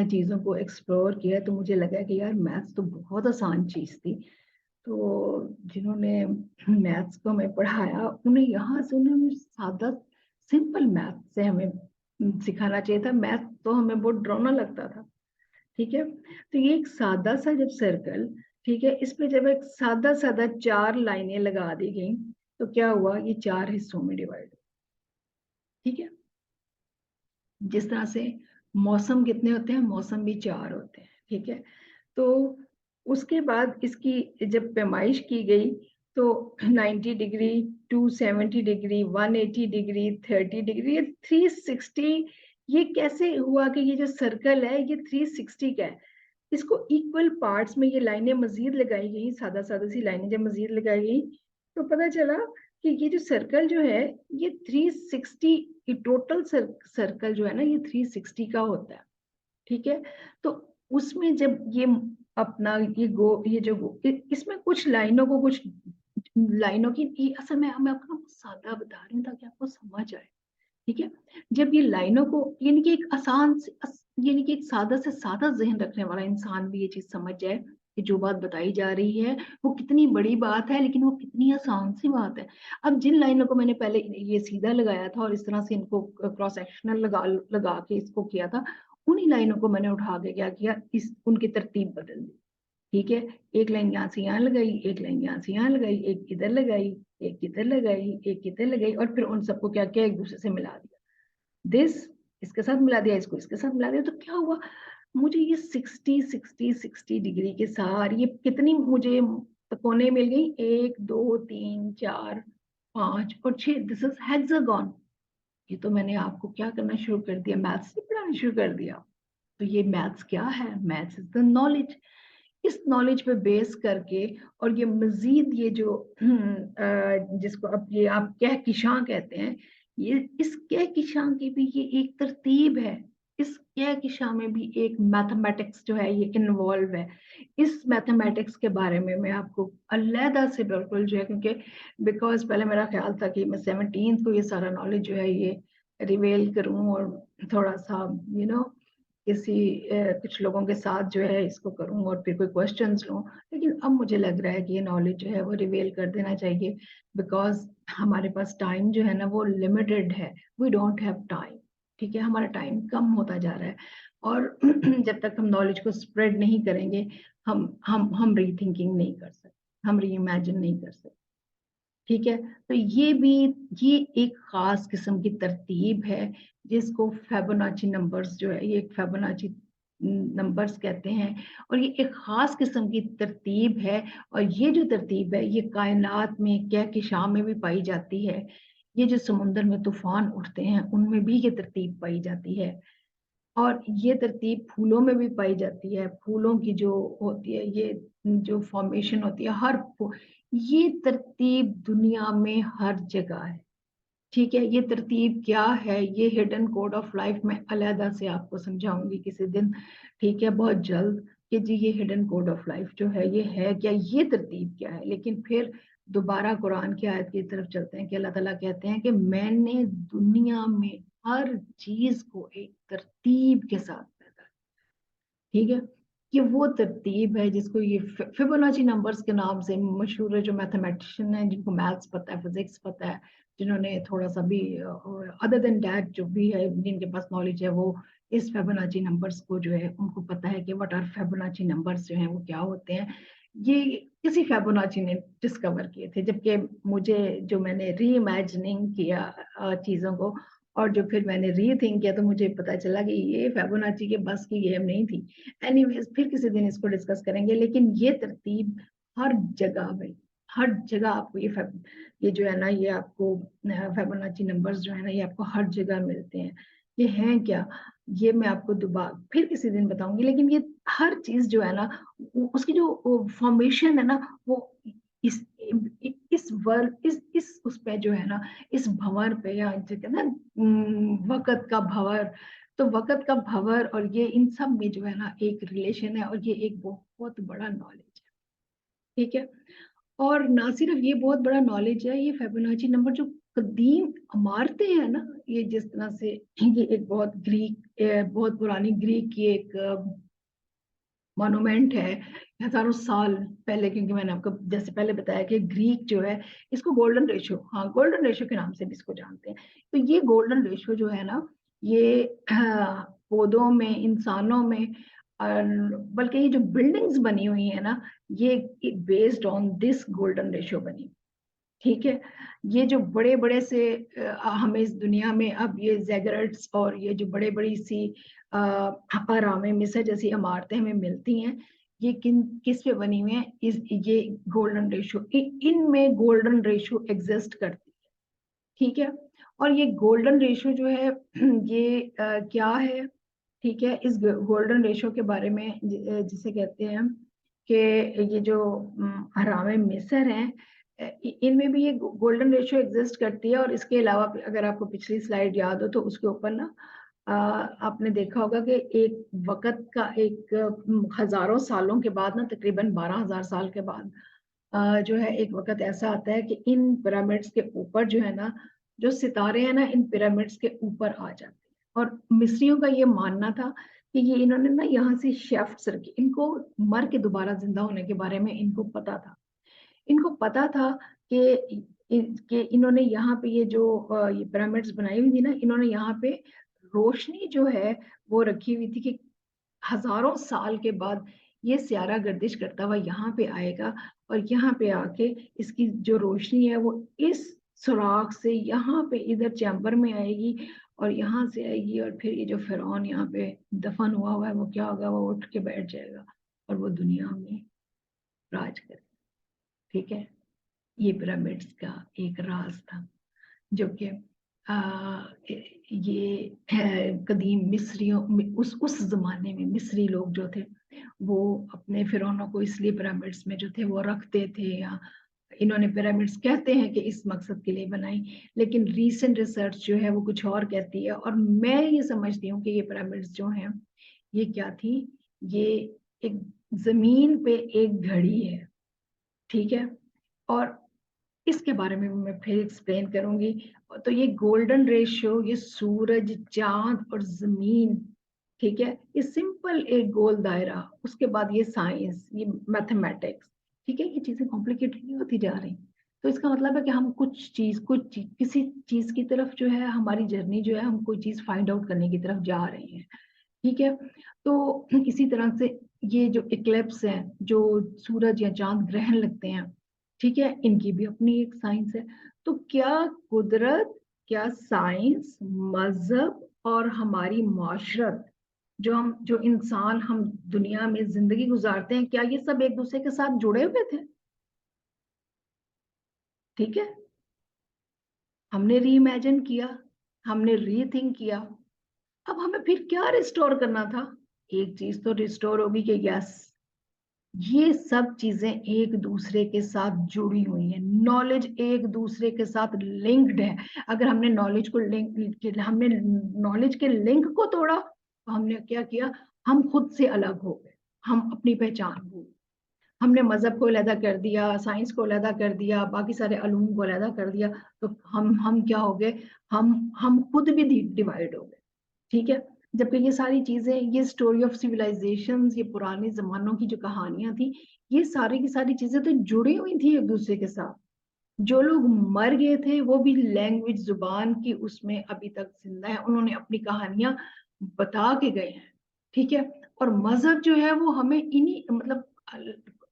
चीजों को एक्सप्लोर किया, तो मुझे लगा कि यार मैथ्स तो बहुत आसान चीज थी। तो जिन्होंने मैथ्स को हमें पढ़ाया, उन्हें यहाँ से उन्होंने सादा सिंपल मैथ से हमें सिखाना चाहिए था। मैथ तो हमें बहुत डरावना लगता था। ठीक है, तो ये एक सादा सा जब सर्कल, ठीक है, इस पे जब एक सादा सादा 4 लाइनें लगा दी गई, तो क्या हुआ, ये 4 हिस्सों में डिवाइड। ठीक है, जिस तरह से मौसम कितने होते हैं, मौसम भी 4 होते हैं। ठीक है, तो उसके बाद इसकी जब पैमाइश की गई तो 90 डिग्री, 270 डिग्री, 180 डिग्री, 30 डिग्री, ये 360, ये कैसे हुआ कि ये जो सर्कल है ये 360 का है। इसको इक्वल पार्ट्स में ये लाइनें मजीद लगाई गई, सादा सी लाइनें जब मजीद लगाई गई तो पता चला कि ये जो सर्कल जो है ये 360, ये टोटल सर्कल जो है ना ये 360 का होता है। ठीक है, तो उसमें जब ये अपना ये जो इसमें कुछ लाइनों को, कुछ लाइनों की असल में मैं आपको सादा बता रही हूँ ताकि आपको समझ आए। ठीक है, जब ये लाइनों को यानी कि एक आसान यानी कि एक सादा से सादा जहन रखने वाला इंसान भी ये चीज समझ जाए कि जो बात बताई जा रही है वो कितनी बड़ी बात है, लेकिन वो कितनी आसान सी बात है। अब जिन लाइनों को मैंने पहले ये सीधा लगाया था और इस तरह से इनको क्रॉस सेक्शनल लगा के इसको किया था, उन्हीं लाइनों को मैंने उठा के क्या किया, इस उनकी तरतीब बदल दी। ठीक है, एक लाइन यहाँ से यहाँ लगाई, एक लाइन यहाँ से यहाँ लगाई, एक इधर लगाई, एक इधर लगाई, एक इधर लगाई, और फिर उन सबको क्या किया, एक दूसरे से मिला दिया। दिस इसके साथ मिला दिया, इसको इसके साथ मिला दिया, तो क्या हुआ, मुझे ये 60 डिग्री के साथ ये कितनी मुझे कोने मिल गई, 1 2 3 4 5 और 6, दिस इज हेक्सागन। ये तो मैंने आपको क्या करना शुरू कर दिया, मैथ्स ही पढ़ाना शुरू कर दिया। तो ये मैथ्स क्या है, मैथ्स इज द नॉलेज। इस नॉलेज पे बेस करके और ये मजीद ये जो जिसको अब ये आप कहकिशां कहते हैं, ये इस कहकिशां की भी ये एक तरतीब है। इस कहकिशां में भी एक मैथमेटिक्स जो है ये इन्वॉल्व है। इस मैथमेटिक्स के बारे में मैं आपको अलहदा से बिल्कुल जो है, क्योंकि बिकॉज पहले मेरा ख्याल था कि मैं 17th को ये सारा नॉलेज जो है ये रिवेल करूं और थोड़ा सा किसी कुछ लोगों के साथ जो है इसको करूं और फिर कोई क्वेश्चंस लूं, लेकिन अब मुझे लग रहा है कि ये नॉलेज जो है वो रिवेल कर देना चाहिए, बिकॉज हमारे पास टाइम जो है ना वो लिमिटेड है, वी डोंट हैव टाइम। ठीक है, हमारा टाइम कम होता जा रहा है और जब तक हम नॉलेज को स्प्रेड नहीं करेंगे हम रीथिंकिंग नहीं कर सकते, हम री इमेजिन नहीं कर सकते। ठीक है, तो ये एक खास किस्म की तरतीब है जिसको फेबोनाची नंबर्स जो है, ये एक फेबोनाची नंबर्स कहते हैं, और ये एक खास किस्म की तरतीब है। और ये जो तरतीब है ये कायनात में कहकशां में भी पाई जाती है। ये जो समुंदर में तूफान उठते हैं उनमें भी ये तरतीब पाई जाती है, और ये तरतीब फूलों में भी पाई जाती है। फूलों की जो होती है ये जो फॉर्मेशन होती है, ये तरतीब दुनिया में हर जगह है। ठीक है, ये तरतीब क्या है, ये हिडन कोड ऑफ लाइफ में अलहदा से आपको समझाऊंगी किसी दिन। ठीक है, बहुत जल्द, कि जी ये हिडन कोड ऑफ लाइफ जो है ये है क्या, ये तरतीब क्या है। लेकिन फिर दोबारा कुरान की आयत की तरफ चलते हैं कि अल्लाह ताला कहते हैं कि मैंने दुनिया में हर चीज को एक तरतीब के साथ पैदा। ठीक है, ये वो तरतीब है जिसको ये फिबोनाची नंबर्स के नाम से मशहूर है, जो मैथमेटिशियन है जिनको मैथ्स पता है, फिजिक्स पता है, जिन्होंने थोड़ा सा भी अदर देन दैट जो भी है जिनके पास नॉलेज है वो इस फिबोनाची नंबर्स को जो है उनको पता है कि व्हाट आर फिबोनाची नंबर्स जो हैं वो क्या होते हैं। ये किसी फिबोनाची ने डिस्कवर किए थे, जबकि मुझे जो मैंने री इमेजिनिंग किया चीज़ों को और जो फिर मैंने रीथिंक किया तो मुझे पता चला कि ये फिबोनाची के बस की गेम नहीं थी। एनीवेज फिर किसी दिन इसको डिस्कस करेंगे, लेकिन ये तरतीब हर जगह भाई, हर जगह आपको ये जो है ना ये आपको फिबोनाची नंबर्स जो है ना ये आपको हर जगह मिलते हैं। ये हैं क्या, ये मैं आपको दोबारा फिर किसी दिन बताऊंगी, लेकिन ये हर चीज जो है ना उसकी जो फॉर्मेशन है ना वो इस इस वर्ल्ड इस उस पे जो है ना, इस भंवर पे, या जो कहते हैं ना वक़्त का भंवर, तो वक़्त का भंवर और ये इन सब में जो है ना एक रिलेशन है, और ये एक बहुत बड़ा नॉलेज है। ठीक है, और ना सिर्फ ये बहुत बड़ा नॉलेज है, ये फिबोनाची नंबर जो कदीम इमारतें हैं ना, ये जिस तरह से ये एक बहुत पुरानी ग्रीक की एक मॉन्यूमेंट है हजारों साल पहले, क्योंकि मैंने आपको जैसे पहले बताया कि ग्रीक जो है इसको गोल्डन रेशियो, हाँ गोल्डन रेशियो के नाम से भी इसको जानते हैं। तो ये गोल्डन रेशियो जो है ना ये पौधों में, इंसानों में, और बल्कि ये जो बिल्डिंग्स बनी हुई है ना ये based on this golden ratio बनी। ठीक है, ये जो बड़े बड़े से हमें इस दुनिया में अब ये ज़ेगरेट्स और ये जो बड़े बड़ी सी आराम मिस्र जैसी इमारतें हमें मिलती हैं, ये किस पे बनी हुई है? ये गोल्डन रेशियो, इनमें गोल्डन रेशियो एग्जिस्ट करती है, ठीक है। और ये गोल्डन रेशियो जो है ये क्या है, ठीक है। इस गोल्डन रेशियो के बारे में जिसे कहते हैं कि ये जो हरामे मिस्र हैं, इनमें भी ये गोल्डन रेशियो एग्जिस्ट करती है। और इसके अलावा अगर आपको पिछली स्लाइड याद हो तो उसके ऊपर ना आपने देखा होगा कि एक वक्त का एक हजारों सालों के बाद ना, तकरीबन 12,000 साल के बाद जो है एक वक्त ऐसा आता है कि इन पिरामिड्स के ऊपर जो है ना, जो सितारे हैं ना, इन पिरामिड्स के ऊपर आ जाते हैं। और मिस्रियों का ये मानना था कि ये इन्होंने ना यहाँ से शेफ्ट्स रखी, इनको मर के दोबारा जिंदा होने के बारे में इनको पता था। इनको पता था कि इन्होंने यहाँ पे ये जो ये पिरामिड्स बनाई हुई थी ना, इन्होंने यहाँ पे रोशनी जो है वो रखी हुई थी कि हजारों साल के बाद ये स्यारा गर्दिश करता हुआ यहाँ पे आएगा और यहाँ पे आके इसकी जो रोशनी है वो इस सुराख से यहाँ पे इधर चैम्बर में आएगी और यहाँ से आएगी, और फिर ये जो फिरौन यहाँ पे दफन हुआ है वो क्या होगा, वो उठ के बैठ जाएगा और वो दुनिया में राज करेगा, ठीक है। ये पिरामिड्स का एक राज था जो कि ये कदीम मिस्रियों उस जमाने में मिस्री लोग जो थे वो अपने फिरौनों को इसलिए पिरामिड्स में जो थे वो रखते थे, या इन्होंने पिरामिड्स कहते हैं कि इस मकसद के लिए बनाई। लेकिन रीसेंट रिसर्च जो है वो कुछ और कहती है, और मैं ये समझती हूँ कि ये पिरामिड्स जो हैं ये क्या थी, ये एक जमीन पे एक घड़ी है, ठीक है। और इसके बारे में मैं फिर एक्सप्लेन करूंगी। तो ये गोल्डन रेशियो, ये सूरज, चांद और जमीन, ठीक है, ये सिंपल एक गोल दायरा, उसके बाद ये साइंस, ये मैथमेटिक्स, ठीक है, ये चीजें कॉम्प्लिकेटेड नहीं होती जा रही। तो इसका मतलब है कि हम किसी चीज की तरफ जो है हमारी जर्नी जो है, हम कोई चीज फाइंड आउट करने की तरफ जा रहे हैं, ठीक है। तो इसी तरह से ये जो इक्लिप्स है, जो सूरज या चांद ग्रहण लगते हैं, ठीक है, इनकी भी अपनी एक साइंस है। तो क्या कुदरत, क्या साइंस, मजहब और हमारी माशरत, जो इंसान हम दुनिया में जिंदगी गुजारते हैं, क्या ये सब एक दूसरे के साथ जुड़े हुए थे? ठीक है, हमने री इमेजिन किया, हमने रीथिंक किया। अब हमें फिर क्या रिस्टोर करना था? एक चीज तो रिस्टोर होगी कि यस, ये सब चीजें एक दूसरे के साथ जुड़ी हुई हैं, नॉलेज एक दूसरे के साथ लिंक्ड है। अगर हमने नॉलेज के लिंक को तोड़ा तो हमने क्या किया, हम खुद से अलग हो गए, हम अपनी पहचान भूल, हमने मजहब को अलहदा कर दिया, साइंस को अलहदा कर दिया, बाकी सारे अलूम को अलहदा कर दिया। तो हम क्या हो गए, हम खुद भी डिवाइड हो गए, ठीक है। जबकि ये सारी चीजें, ये स्टोरी ऑफ सिविलाइजेशन, ये पुराने जमानों की जो कहानियां थी, ये सारी की सारी चीजें तो जुड़ी हुई थी एक दूसरे के साथ। जो लोग मर गए थे वो भी लैंग्वेज, जुबान की उसमें अभी तक जिंदा है, उन्होंने अपनी कहानियां बता के गए हैं, ठीक है। और मजहब जो है वो हमें इन्हीं मतलब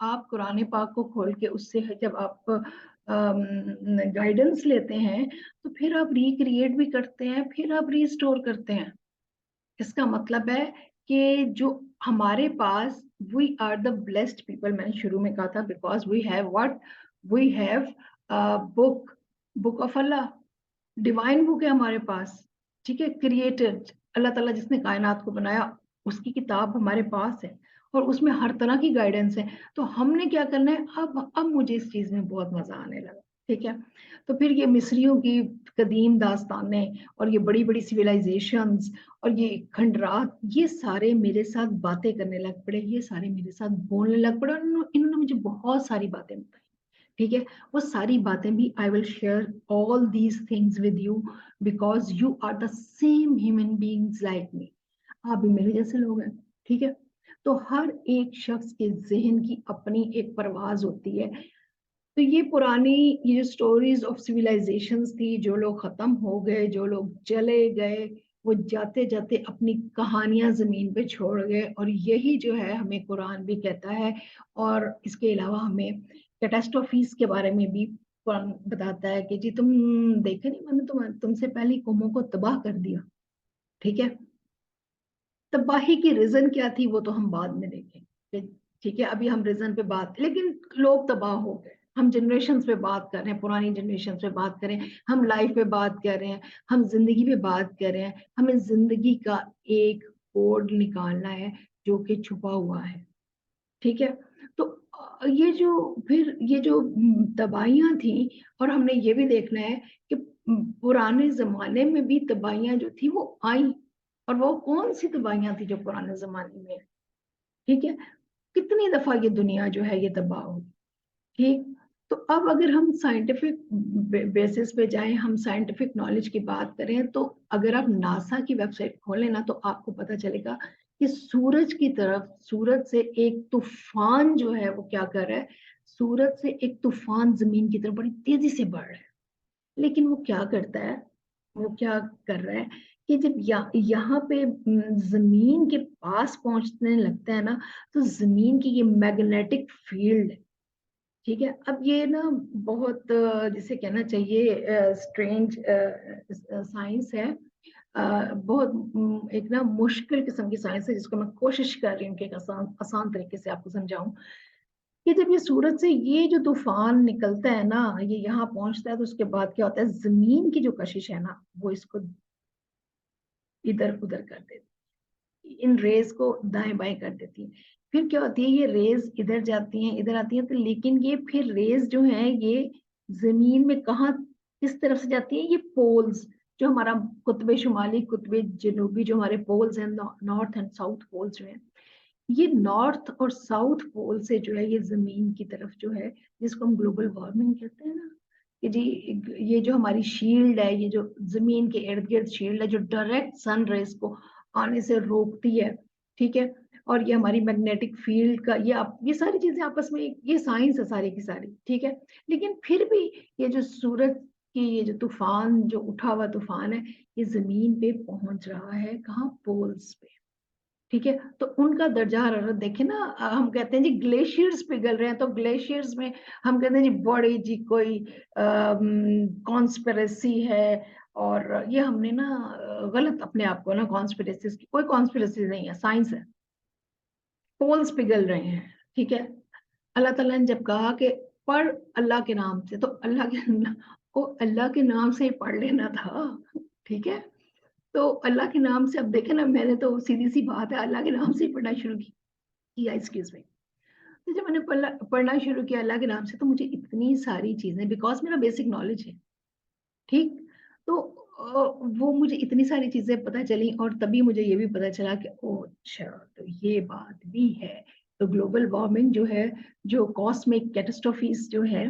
आप कुरान पाक को खोल के उससे जब आप गाइडेंस लेते हैं तो फिर आप रिक्रिएट भी करते हैं, फिर आप रीस्टोर करते हैं। इसका मतलब है कि जो हमारे पास, we are the blessed people, मैंने शुरू में कहा था, because we have what, we have book, book of Allah, divine book है हमारे पास, ठीक है, क्रिएटेड, अल्लाह ताला जिसने कायनात को बनाया उसकी किताब हमारे पास है, और उसमें हर तरह की गाइडेंस है। तो हमने क्या करना है, अब मुझे इस चीज में बहुत मजा आने लगा, ठीक है। तो फिर ये मिस्रियों की कदीम दास्तानें और ये बड़ी बड़ी सिविलाइजेशंस और ये खंडरात, ये सारे मेरे साथ बातें करने लग पड़े, ये सारे मेरे साथ बोलने लग पड़े, और इन्होंने मुझे बहुत सारी बातें बताई, ठीक है। वो सारी बातें भी I will share all these things with you, because you are the same human beings like me, आप भी मेरे जैसे लोग हैं, ठीक है। तो हर एक शख्स के जहन की अपनी एक परवाज होती है। तो ये पुरानी, ये जो स्टोरीज ऑफ सिविलाइजेशंस थी, जो लोग खत्म हो गए, जो लोग चले गए, वो जाते जाते अपनी कहानियां जमीन पे छोड़ गए, और यही जो है हमें कुरान भी कहता है। और इसके अलावा हमें कैटास्ट्रोफीज के बारे में भी कुरान बताता है कि जी तुम देखे नहीं, मैंने तुमसे पहली कौमों को तबाह कर दिया, ठीक है। तबाही की रीजन क्या थी वो तो हम बाद में देखेंगे, ठीक है, अभी हम रीजन पे बात, लेकिन लोग तबाह हो गए। हम जनरेशन पे बात कर रहे हैं, पुरानी जनरेशन पे बात करें, हम लाइफ पे बात कर रहे हैं, हम जिंदगी पे बात कर रहे हैं। हमें जिंदगी का एक कोड निकालना है जो कि छुपा हुआ है। ठीक है, तो ये जो तबाहियां थी, और हमने ये भी देखना है कि पुराने जमाने में भी तबाहियां जो थी वो आई, और वो कौन सी तबाहियां थी जो पुराने जमाने में। ठीक है, कितनी दफा ये दुनिया जो है ये तबाह हुई। ठीक, तो अब अगर हम साइंटिफिक बेसिस पे जाएं, हम साइंटिफिक नॉलेज की बात करें, तो अगर आप नासा की वेबसाइट खोलें ना, तो आपको पता चलेगा कि सूरज की तरफ, सूरज से एक तूफान जो है वो क्या कर रहा है, सूरज से एक तूफान जमीन की तरफ बड़ी तेजी से बढ़ रहा है। लेकिन वो क्या करता है, वो क्या कर रहा है कि जब यहाँ पे जमीन के पास पहुंचने लगता है ना, तो जमीन की ये मैग्नेटिक फील्ड, ठीक है, अब ये ना बहुत जिसे कहना चाहिए स्ट्रेंज साइंस है, बहुत एक ना मुश्किल किस्म की साइंस है, जिसको मैं कोशिश कर रही हूँ कि एक आसान आसान तरीके से आपको समझाऊं। कि जब ये सूरज से ये जो तूफान निकलता है ना, ये यहाँ पहुंचता है, तो उसके बाद क्या होता है, जमीन की जो कशिश है ना, वो इसको इधर उधर कर देती है, इन रेज को दाएं बाएं कर देती है। फिर क्या होती है, ये रेज इधर जाती हैं, इधर आती हैं, तो लेकिन ये फिर रेज जो है ये जमीन में कहाँ, किस तरफ से जाती है, ये पोल्स, जो हमारा कुतबे शुमाली, कुतबे जनूबी, जो हमारे पोल्स हैं, नॉर्थ एंड साउथ पोल्स जो है, ये नॉर्थ और साउथ पोल से जो है ये जमीन की तरफ जो है, जिसको हम ग्लोबल वार्मिंग कहते हैं ना, कि जी ये जो हमारी शील्ड है, ये जो जमीन के इर्द गिर्द शील्ड है, जो डायरेक्ट सन रेज को आने से रोकती है। ठीक है, और ये हमारी मैग्नेटिक फील्ड का, ये सारी चीजें आपस में, ये साइंस है सारी की सारी। ठीक है, लेकिन फिर भी ये जो सूरज की ये जो तूफान, जो उठा हुआ तूफान है, ये जमीन पे पहुंच रहा है, कहाँ, पोल्स पे। ठीक है, तो उनका दर्जा हरारत देखे ना, हम कहते हैं जी ग्लेशियर्स पिघल रहे हैं, तो ग्लेशियर्स में हम कहते हैं जी बड़ी जी कोई कॉन्स्पिरेसी है, और ये हमने ना गलत अपने आप को ना, कॉन्स्पिरेसी की कोई कॉन्स्पिरेसी नहीं है, साइंस है। पोल्स पिघल रहे हैं। ठीक है, अल्लाह ताला ने जब कहा कि पढ़ अल्लाह के नाम से, तो अल्लाह के नाम से ही पढ़ लेना था। ठीक है, तो अल्लाह के नाम से, अब देखे ना, मैंने तो सीधी सी बात है, अल्लाह के नाम से ही पढ़ना शुरू किया, एक्सक्यूज मी। तो जब मैंने पढ़ना शुरू किया अल्लाह के नाम से, तो मुझे इतनी सारी चीजें, बिकॉज मेरा बेसिक नॉलेज है, ठीक, तो वो मुझे इतनी सारी चीजें पता चली, और तभी मुझे ये भी पता चला कि ओ अच्छा, तो ये बात भी है। तो ग्लोबल वार्मिंग जो है, जो कॉस्मिक कैटास्ट्रोफीज जो है,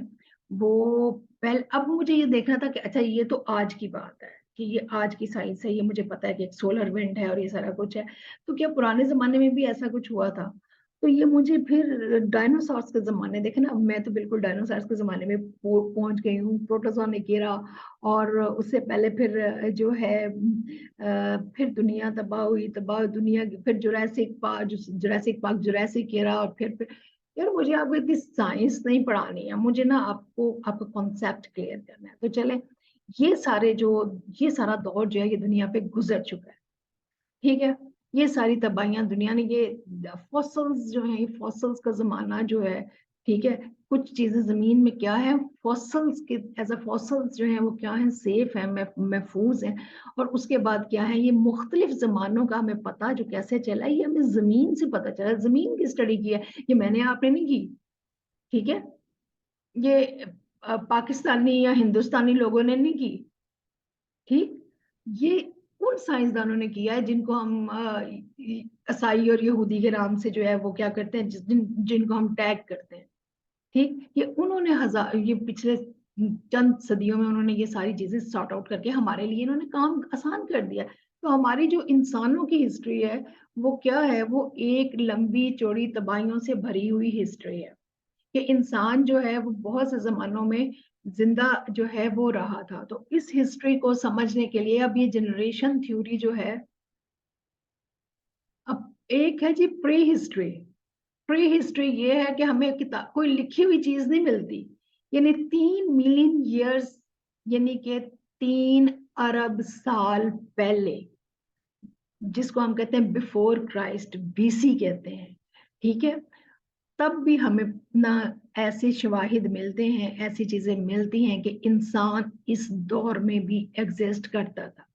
वो पहले, अब मुझे ये देखना था कि अच्छा ये तो आज की बात है, कि ये आज की साइंस है, ये मुझे पता है कि एक सोलर विंड है और ये सारा कुछ है। तो क्या पुराने जमाने में भी ऐसा कुछ हुआ था? तो ये मुझे फिर डायनासोर्स के जमाने, देखे ना, मैं तो बिल्कुल डायनासोर्स के जमाने में पहुंच गई हूँ, प्रोटोजोआ ने घेरा, और उससे पहले फिर जो है फिर दुनिया तबाह हुई, तबाह दुनिया, फिर जुरासिक era, और फिर यार मुझे आपको इतनी साइंस नहीं पढ़ानी है, मुझे ना आपको आपका कॉन्सेप्ट क्लियर करना है। तो चले, ये सारे जो ये सारा दौर जो है ये दुनिया पे गुजर चुका है। ठीक है, ये सारी तबाहियां दुनिया ने, ये फॉसल्स जो है, फॉसल्स का जमाना जो है, ठीक है, कुछ चीजें जमीन में क्या है, फॉसल्स के एज अ फॉसल्स जो है वो क्या है, सेफ है, महफूज है। और उसके बाद क्या है, ये मुख्तलिफ जमानों का हमें पता जो कैसे चला, ये हमें जमीन से पता चला, जमीन की स्टडी की है, ये मैंने आपने नहीं की। ठीक है, ये पाकिस्तानी या हिंदुस्तानी लोगों ने नहीं की। ठीक, ये उन साइंसदानों ने किया है जिनको हम ईसाई और यहूदी के नाम से जो है वो क्या करते हैं, जिनको हम टैग करते हैं। ठीक, ये उन्होंने ये पिछले चंद सदियों में उन्होंने ये सारी चीजें सॉर्ट आउट करके हमारे लिए इन्होंने काम आसान कर दिया। तो हमारी जो इंसानों की हिस्ट्री है, वो क्या है, वो एक लंबी चौड़ी तबाहियों से भरी हुई हिस्ट्री है, कि इंसान जो है वो बहुत से जमानों में जिंदा जो है वो रहा था। तो इस हिस्ट्री को समझने के लिए अब ये जनरेशन थ्योरी जो है, अब एक है जी प्री हिस्ट्री। प्री हिस्ट्री ये है कि हमें किताब कोई लिखी हुई चीज नहीं मिलती, यानी 3 मिलियन ईयर्स, यानी कि 3 अरब साल पहले, जिसको हम कहते हैं बिफोर क्राइस्ट, बीसी कहते हैं। ठीक है, तब भी हमें ना ऐसे शवाहिद मिलते हैं, ऐसी चीजें मिलती हैं कि इंसान इस दौर में भी एग्जिस्ट करता था।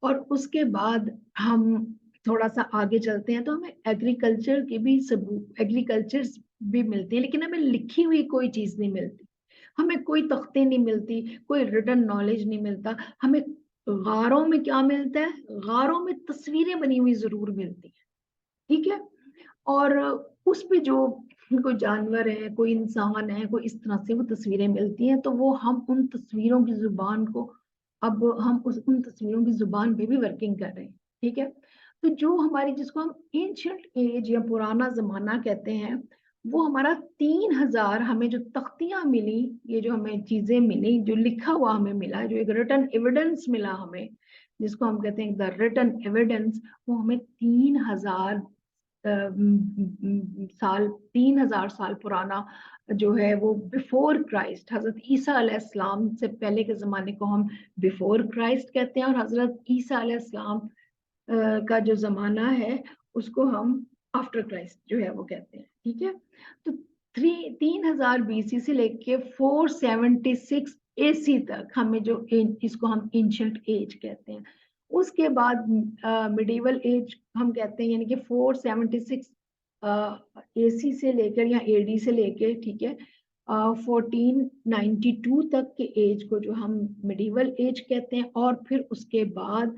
और उसके बाद हम थोड़ा सा आगे चलते हैं तो हमें एग्रीकल्चर के भी सबूत, एग्रीकल्चर भी मिलते हैं, लेकिन हमें लिखी हुई कोई चीज नहीं मिलती, हमें कोई तख्ते नहीं मिलती, कोई रिटन नॉलेज नहीं मिलता। हमें गारों में क्या मिलता है? गारों में तस्वीरें बनी हुई जरूर मिलती है, ठीक है। और उस पे जो कोई जानवर है, कोई इंसान है, कोई इस तरह से वो तस्वीरें मिलती हैं, तो वो हम उन तस्वीरों की जुबान को, अब हम उन तस्वीरों की जुबान पे भी वर्किंग कर रहे हैं, ठीक है। तो जो हमारी, जिसको हम एंशियंट एज या पुराना जमाना कहते हैं, वो हमारा 3000, हमें जो तख्तियां मिली, ये जो हमें चीजें मिली, जो लिखा हुआ हमें मिला, जो एक रिटन एविडेंस मिला हमें, जिसको हम कहते हैं द रिटन एविडेंस, वो हमें 3000 साल, 3000 साल पुराना जो है वो बिफोर क्राइस्ट, हजरत ईसा अलैहिस्सलाम से पहले के जमाने को हम बिफोर क्राइस्ट कहते हैं, और हजरत ईसा अलैहिस्सलाम का जो जमाना है उसको हम आफ्टर क्राइस्ट जो है वो कहते हैं, ठीक है। तो 3000 BC से लेके 476 AC तक हमें जो इसको हम एंशियंट एज कहते हैं। उसके बाद मिडिवल एज हम कहते हैं, यानी कि 476 AC से लेकर या AD से लेकर, ठीक है, 1492 तक के एज को जो हम मिडिवल एज कहते हैं। और फिर उसके बाद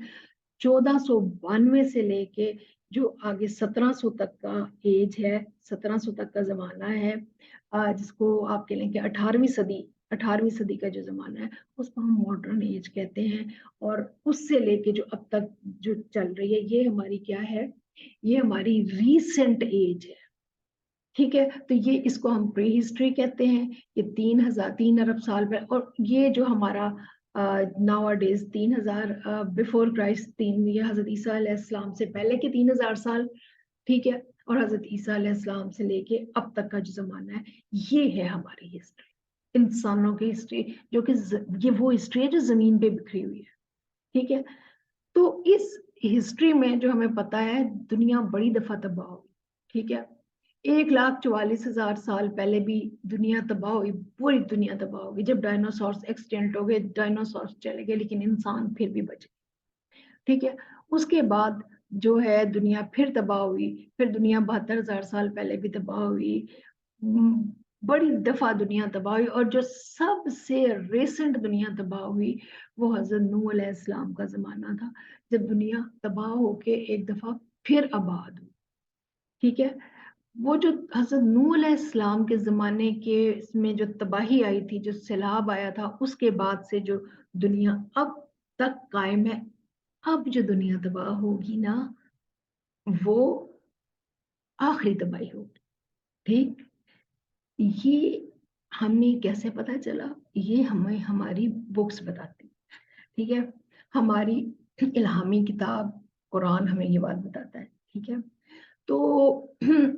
1492 से लेके जो आगे 1700 तक का एज है, 1700 तक का जमाना है, जिसको आप कह लें कि 18वीं सदी का जो जमाना है, उसको हम मॉडर्न एज कहते हैं। और उससे लेके जो अब तक जो चल रही है, ये हमारी क्या है? ये हमारी रीसेंट एज है, ठीक है। तो ये, इसको हम प्री हिस्ट्री कहते हैं। ये 3 अरब साल पहले, और ये जो हमारा नाउ डेज 3000 बिफोर क्राइस्ट, ये हजरत ईसा अलैहिस्सलाम से पहले के 3000 साल, ठीक है। और हजरत ईसा अलैहिस्सलाम से लेके अब तक का जो जमाना है, ये है हमारी हिस्ट्री, इंसानों की हिस्ट्री, जो कि ये वो हिस्ट्री है जो जमीन पे बिखरी हुई है, ठीक है। तो इस हिस्ट्री में जो हमें पता है, दुनिया बड़ी दफा तबाह हुई, ठीक है। 1,44,000 साल पहले भी दुनिया तबाह हुई, पूरी दुनिया तबाह हो गई। जब डायनासोर्स एक्सटेंट हो गए, डायनासोर्स चले गए, लेकिन इंसान फिर भी बचे, ठीक है। उसके बाद जो है दुनिया फिर तबाह हुई, फिर दुनिया 72,000 साल पहले भी तबाह हुई, बड़ी दफा दुनिया तबाह हुई। और जो सबसे रिसेंट दुनिया तबाह हुई, वो हजरत नूह अलैहिस्सलाम का जमाना था, जब दुनिया तबाह होके एक दफा फिर आबाद हुई, ठीक है। वो जो हजरत नूह अलैहिस्सलाम के जमाने के इसमें जो तबाही आई थी, जो सैलाब आया था, उसके बाद से जो दुनिया अब तक कायम है, अब जो दुनिया तबाह होगी ना, वो आखिरी तबाही होगी, ठीक। ये हमें कैसे पता चला? ये हमें हमारी बुक्स बताती, ठीक है। हमारी इल्हामी किताब कुरान हमें ये बात बताता है, ठीक है। तो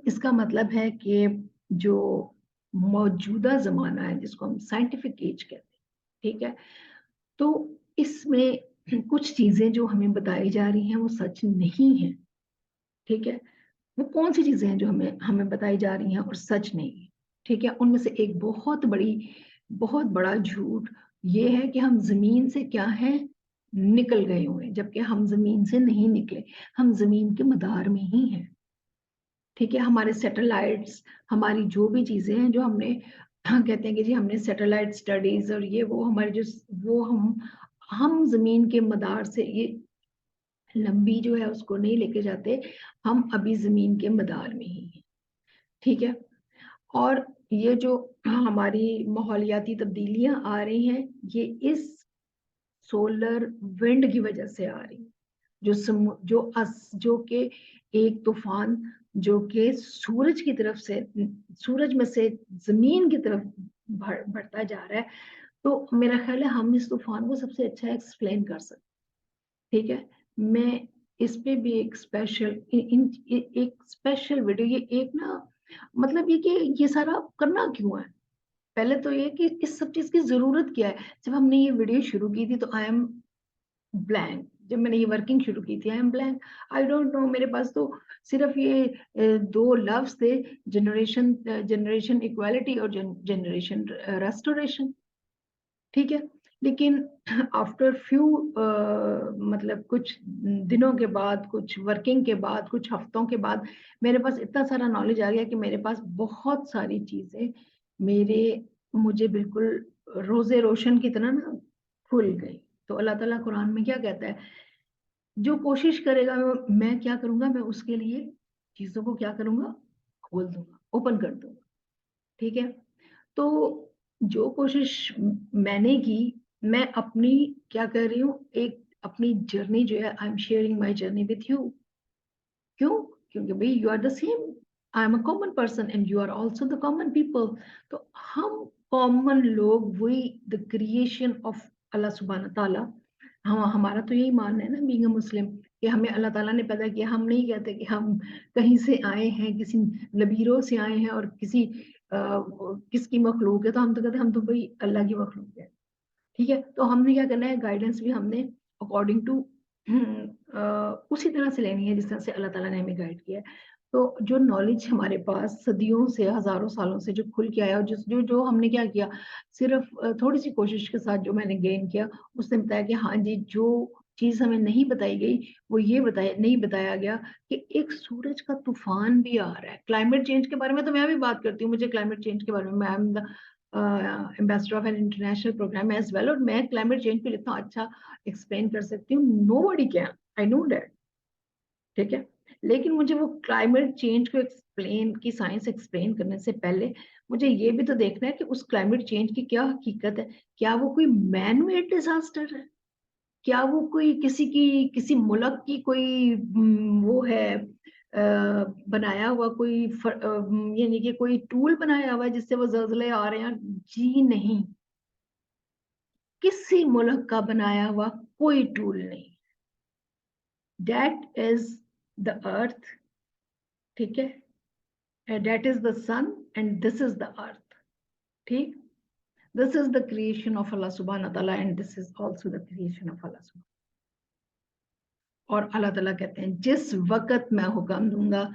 इसका मतलब है कि जो मौजूदा जमाना है, जिसको हम साइंटिफिक एज कहते हैं, ठीक है, तो इसमें कुछ चीजें जो हमें बताई जा रही हैं वो सच नहीं है, ठीक है। वो कौन सी चीजें हैं जो हमें हमें बताई जा रही हैं और सच नहीं है, ठीक है। उनमें से एक बहुत बड़ा झूठ ये है कि हम जमीन से क्या है, निकल गए हुए हैं, जबकि हम जमीन से नहीं निकले, हम जमीन के मदार में ही हैं, ठीक है। हमारे सैटेलाइट्स, हमारी जो भी चीजें हैं जो हमने, कहते हैं कि जी हमने सैटेलाइट स्टडीज और ये वो, हमारे जो वो हम जमीन के मदार से ये लंबी जो है उसको नहीं लेके जाते, हम अभी जमीन के मदार में ही हैं, ठीक है। और ये जो हमारी माहौलियाती तब्दीलियां आ रही हैं, ये इस सोलर विंड की वजह से आ रही, जो कि एक तूफान जो कि सूरज की तरफ से, सूरज में से जमीन की तरफ बढ़ता जा रहा है। तो मेरा ख्याल है हम इस तूफान को सबसे अच्छा एक्सप्लेन कर सकते, ठीक है। मैं इस पे भी एक स्पेशल वीडियो, ये एक ना, मतलब ये कि ये सारा करना क्यों है, पहले तो ये कि इस सब चीज की जरूरत क्या है। जब हमने ये वीडियो शुरू की थी तो आई एम ब्लैंक, जब मैंने ये वर्किंग शुरू की थी, I am blank, I don't know. मेरे पास तो सिर्फ ये 2 लफ्ज थे, जनरेशन इक्वालिटी और जनरेशन रेस्टोरेशन, ठीक है। लेकिन आफ्टर फ्यू मतलब कुछ दिनों के बाद, कुछ वर्किंग के बाद, कुछ हफ्तों के बाद मेरे पास इतना सारा नॉलेज आ गया कि मेरे पास बहुत सारी चीजें मेरे मुझे बिल्कुल रोजे रोशन की तरह ना खुल गई। तो अल्लाह ताला कुरान में क्या कहता है, जो कोशिश करेगा मैं क्या करूंगा, मैं उसके लिए चीजों को क्या करूंगा, खोल दूंगा, ओपन कर दूंगा, ठीक है। तो जो कोशिश मैंने की, मैं अपनी क्या कर रही हूँ, एक अपनी जर्नी जो है, I am sharing my journey with you. क्यों? क्योंकि भाई you are the same, I am a common person and you are also the common people. तो हम कॉमन लोग, वही द क्रिएशन ऑफ अल्लाह सुब्हान ताला। हम हमारा तो यही मानना है ना, बीइंग अ मुस्लिम, कि हमें अल्लाह ताला ने पैदा किया। हम नहीं कहते कि हम कहीं से आए हैं, किसी लबीरों से आए हैं और किसकी मखलूक है। तो हम तो कहते हैं हम तो भाई अल्लाह की मखलूक है, ठीक है। तो हमने क्या करना है, गाइडेंस भी हमने अकॉर्डिंग टू उसी तरह से लेनी है जिस तरह से अल्लाह ताला ने हमें गाइड किया है। तो जो नॉलेज हमारे पास सदियों से, हजारों सालों से जो खुल के आया, और जो जो हमने क्या किया, सिर्फ थोड़ी सी कोशिश के साथ जो मैंने गेन किया, उसने बताया कि हाँ जी, जो चीज हमें नहीं बताई गई वो ये बताया नहीं बताया गया कि एक सूरज का तूफान भी आ रहा है। क्लाइमेट चेंज के बारे में तो मैं भी बात करती हूँ, मुझे क्लाइमेट चेंज के बारे में, I am the ambassador of an international program as well, और मैं क्लाइमेट चेंज पे इतना अच्छा एक्सप्लेन कर सकती हूँ, nobody can, I know that, ठीक है। लेकिन मुझे वो क्लाइमेट चेंज को एक्सप्लेन की साइंस एक्सप्लेन करने से पहले मुझे ये भी तो देखना है कि उस क्लाइमेट चेंज की क्या हकीकत है। क्या वो कोई मैन मेड डिजास्टर है? क्या वो कोई किसी मुल्क की कोई वो है, बनाया हुआ कोई यानी कि कोई टूल बनाया हुआ है जिससे वो जल्जले आ रहे हैं? जी नहीं, किसी मुल्क का बनाया हुआ कोई टूल नहीं। दैट इज द अर्थ, ठीक है, that is the sun and this is the earth, ठीक। This is the creation of अल्लाह सुब्हान ताला and this is also the creation of अल्लाह सुब्हान। और अल्लाह ताला कहते हैं जिस वक्त मैं हुक्म दूंगा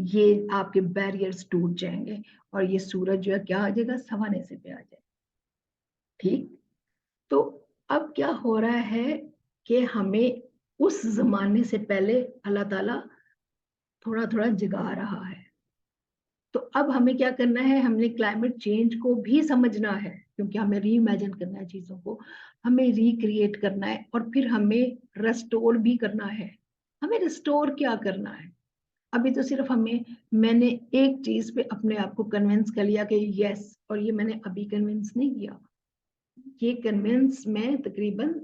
ये आपके बैरियर्स टूट जाएंगे और ये सूरज जो है क्या आ जाएगा, सवाने से पे आ जाएगा, ठीक। तो अब क्या हो रहा है कि हमें उस जमाने से पहले अल्लाह ताला थोड़ा थोड़ा जगा रहा है। तो अब हमें क्या करना है, हमने क्लाइमेट चेंज को भी समझना है, क्योंकि हमें री इमेजिन करना है चीजों को, हमें रिक्रिएट करना है और फिर हमें रेस्टोर भी करना है। हमें रिस्टोर क्या करना है? अभी तो सिर्फ मैंने एक चीज पे अपने आप को कन्विंस कर लिया कि यस, और ये मैंने अभी कन्विंस नहीं किया, ये कन्विंस मैं तकरीबन